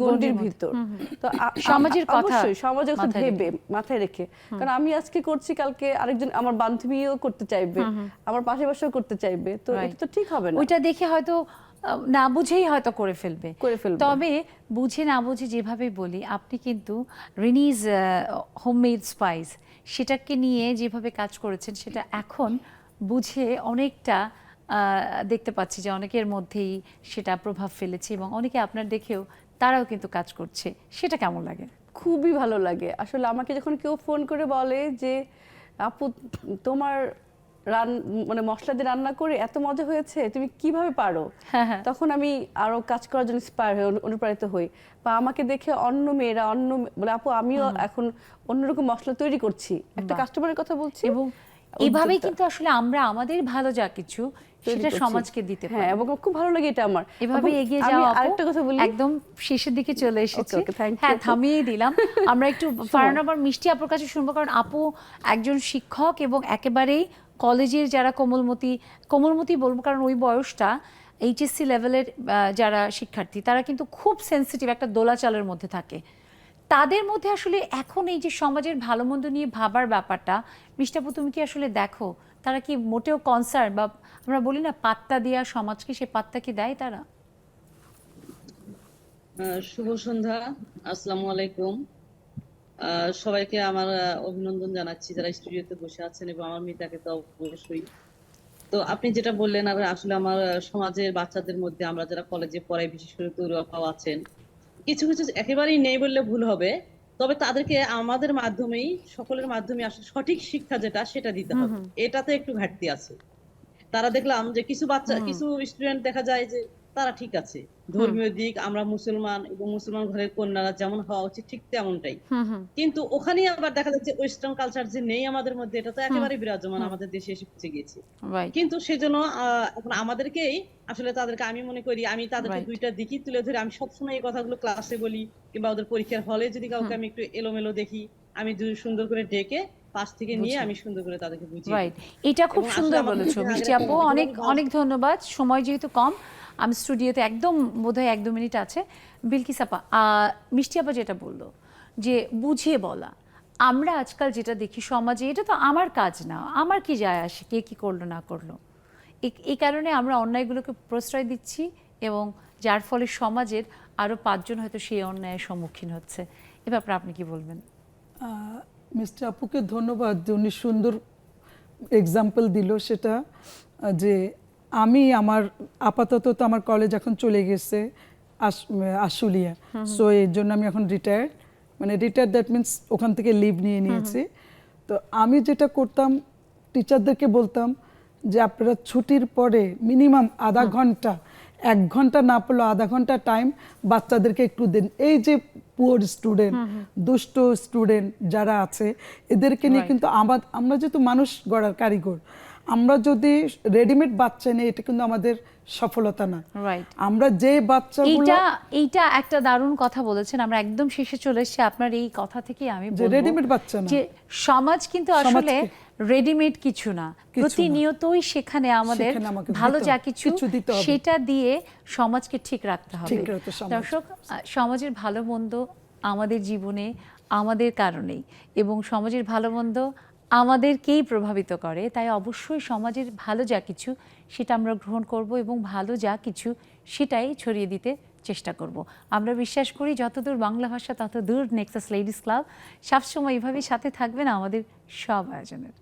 গণ্ডির ভিতর। তো সমাজের কথা অবশ্যই সমাজের কথা ভেবে মাথায় রেখে, কারণ আমি আজকে করছি, কালকে আরেকজন আমার বান্ধবীও করতে চাইবে, আমার পাশাপাশিও করতে চাইবে, তো এটা তো ঠিক হবে না। ওইটা দেখে হয়তো না বুঝেই হয়তো করে ফেলবে। তবে বুঝে না বুঝে যেভাবে বলি, আপনি কিন্তু রিনিজ হোমমেড স্পাইস সেটাকে নিয়ে যেভাবে কাজ করেছেন, সেটা এখন বুঝে অনেকটা দেখতে পাচ্ছি যে অনেকের মধ্যেই সেটা প্রভাব ফেলেছে, এবং অনেকে আপনার দেখেও তারাও কিন্তু কাজ করছে। সেটা কেমন লাগে? খুবই ভালো লাগে আসলে। আমাকে যখন কেউ ফোন করে বলে যে আপু তোমার মানে মশলা দিয়ে রান্না করে এত মজা হয়েছে, তুমি কিভাবে পারো, তখন আমি আরো কাজ করার জন্য অনুপ্রাণিত হই। বা আমাকে দেখে অন্য মেয়েরা বলে আপু আমিও এখন অন্যরকম মশলা তৈরি করছি, একটা কাস্টমারের কথা বলছি। এবং এভাবেই কিন্তু আসলে আমরা আমাদের ভালো যা কিছু সেটা সমাজকে দিতে পারি। এবং খুব ভালো লাগে এটা আমার, এভাবে এগিয়ে যাওয়া। আরেকটা কথা বলি, একদম শেষের দিকে চলে এসেছি, thank you. হ্যাঁ থামিয়ে দিলাম। আমরা একটু ফারহান আবার মিষ্টি আপুর কাছে শুনবো, কারণ আপু একজন শিক্ষক, এবং একেবারেই কলেজের যারা কোমলমতি বলবো, কারণ ওই বয়সটা এইচএসসি লেভেলের যারা শিক্ষার্থী, তারা কিন্তু খুব সেন্সিটিভ, একটা দোলাচালের মধ্যে থাকে। তাদের মধ্যে আসলে এখন এই যে সমাজের ভালো মন্দ নিয়ে ভাবার ব্যাপারটা, মিষ্টি আপু তুমি কি আসলে দেখো তারা কি মোটেও কনসার্ন, বা আমরা বলি না পাত্তা দেওয়া সমাজকে, সে পাত্তা কি দেয় তারা? শুভ সন্ধ্যা, আসসালামু আলাইকুম। সবাইকে আমার অভিনন্দন জানাচ্ছি যারা স্টুডিওতে বসে আছেন, এবং আমার মিতাকে তো অবশ্যই। তো আপনি যেটা বললেন, আর আসলে আমার সমাজের বাচ্চাদের মধ্যে আমরা যারা কলেজে পড়াই, বিশেষ করে তরুণ আপাও আছেন, কিছু কিছু একেবারেই নেই বললে ভুল হবে, তবে তাদেরকে আমাদের মাধ্যমেই, সকলের মাধ্যমে আসলে সঠিক শিক্ষা যেটা সেটা দিতে হবে, এটাতে একটু ঘাটতি আছে। তারা দেখলাম যে কিছু স্টুডেন্ট দেখা যায় যে তারা ঠিক আছে, ধর্মীয় দিক, আমরা মুসলমান এবং মুসলমান ঘরের কন্যারা যেমন হওয়া উচিত ঠিক তেমনটাই, কিন্তু ওখানেই আবার দেখা যাচ্ছে ওয়েস্টার্ন কালচার যে নেই আমাদের মধ্যে, এটা তো একেবারে বিরাজমান আমাদের দেশে এসে পৌঁছে গিয়েছে। কিন্তু সেজন্য এখন আমাদেরকেই আসলে তাদেরকে, আমি মনে করি আমি তাদেরকে দুইটা দিকই তুলে ধরে, আমি সবসময় এই কথাগুলো ক্লাসে বলি, কিংবা ওদের পরীক্ষার হলে যদি কাউকে আমি একটু এলোমেলো দেখি, আমি সুন্দর করে ডেকে পাশ থেকে নিয়ে আমি সুন্দর করে তাদেরকে বুঝিয়ে দিই। এটা খুব সুন্দর বলেছো মিষ্টি আপু, অনেক অনেক ধন্যবাদ। সময় যেহেতু কম, আমি স্টুডিওতে একদম বোধহয় 1-2 মিনিট আছে। বিলকিস আপা, মিষ্টি আপা যেটা বললো যে বুঝিয়ে বলা, আমরা আজকাল যেটা দেখি সমাজে, এটা তো আমার কাজ না, আমার কি যায় আসে কে কি করলো না করলো, এই কারণে আমরা অন্যায়গুলোকে প্রশ্রয় দিচ্ছি, এবং যার ফলে সমাজের আরো 5 জন হয়তো সেই অন্যায়ের সম্মুখীন হচ্ছে। এ ব্যাপারে আপনি কি বলবেন? মিস্টার আপুকে ধন্যবাদ যে উনি সুন্দর এক্সাম্পল দিল, সেটা যে আমি আমার আপাতত তো আমার কলেজ এখন চলে গেছে আশুলিয়া, সো এর জন্য আমি এখন রিটায়ার্ড, মানে রিটায়ার দ্যাট মিনস ওখান থেকে লিভ নিয়ে নিয়েছি। তো আমি যেটা করতাম, টিচারদেরকে বলতাম যে আপনারা ছুটির পরে মিনিমাম আধা ঘন্টা, 1 ঘন্টা না পড়লেও আধা ঘন্টা টাইম বাচ্চাদেরকে একটু দিন। এই যে পুয়ার স্টুডেন্ট, দুষ্ট স্টুডেন্ট যারা আছে, এদেরকে নিয়ে কিন্তু আমরা যেহেতু মানুষ গড়ার কারিগর, আমরা যদি রেডিমেড বাচ্চা নেই, এটা কিন্তু আমাদের সফলতা না। রাইট, আমরা যে বাচ্চাগুলো এইটা একটা দারুণ কথা বলেছেন। আমরা একদম শেষে চলে এসেছি আপনার এই কথা থেকে। আমি যে বলবো রেডিমেড বাচ্চা না, যে সমাজ কিন্তু আসলে সমাজকে রেডিমেড কিছু না, কিছু না। প্রতিনিয়তই সেখানে আমাদের সেখানে আমাকে ভালো দিতে যা হবে, কিছু কিছু দিতে হবে। সেটা দিয়ে সমাজকে ঠিক রাখতে হবে। ঠিক রাখতে সমাজ। দর্শক, সমাজের ভালো মন্দ আমাদের জীবনে আমাদের কারণেই, এবং সমাজের ভালো মন্দ আমাদেরকেই প্রভাবিত করে। তাই অবশ্যই সমাজের ভালো যা কিছু সেটা আমরা গ্রহণ করব এবং ভালো যা কিছু সেটাই ছড়িয়ে দিতে চেষ্টা করব। আমরা বিশ্বাস করি যতদূর বাংলা ভাষা ততদূর নেক্সাস লেডিস ক্লাব সবসময় এভাবেই সাথে থাকবেন আমাদের সব আয়োজনের।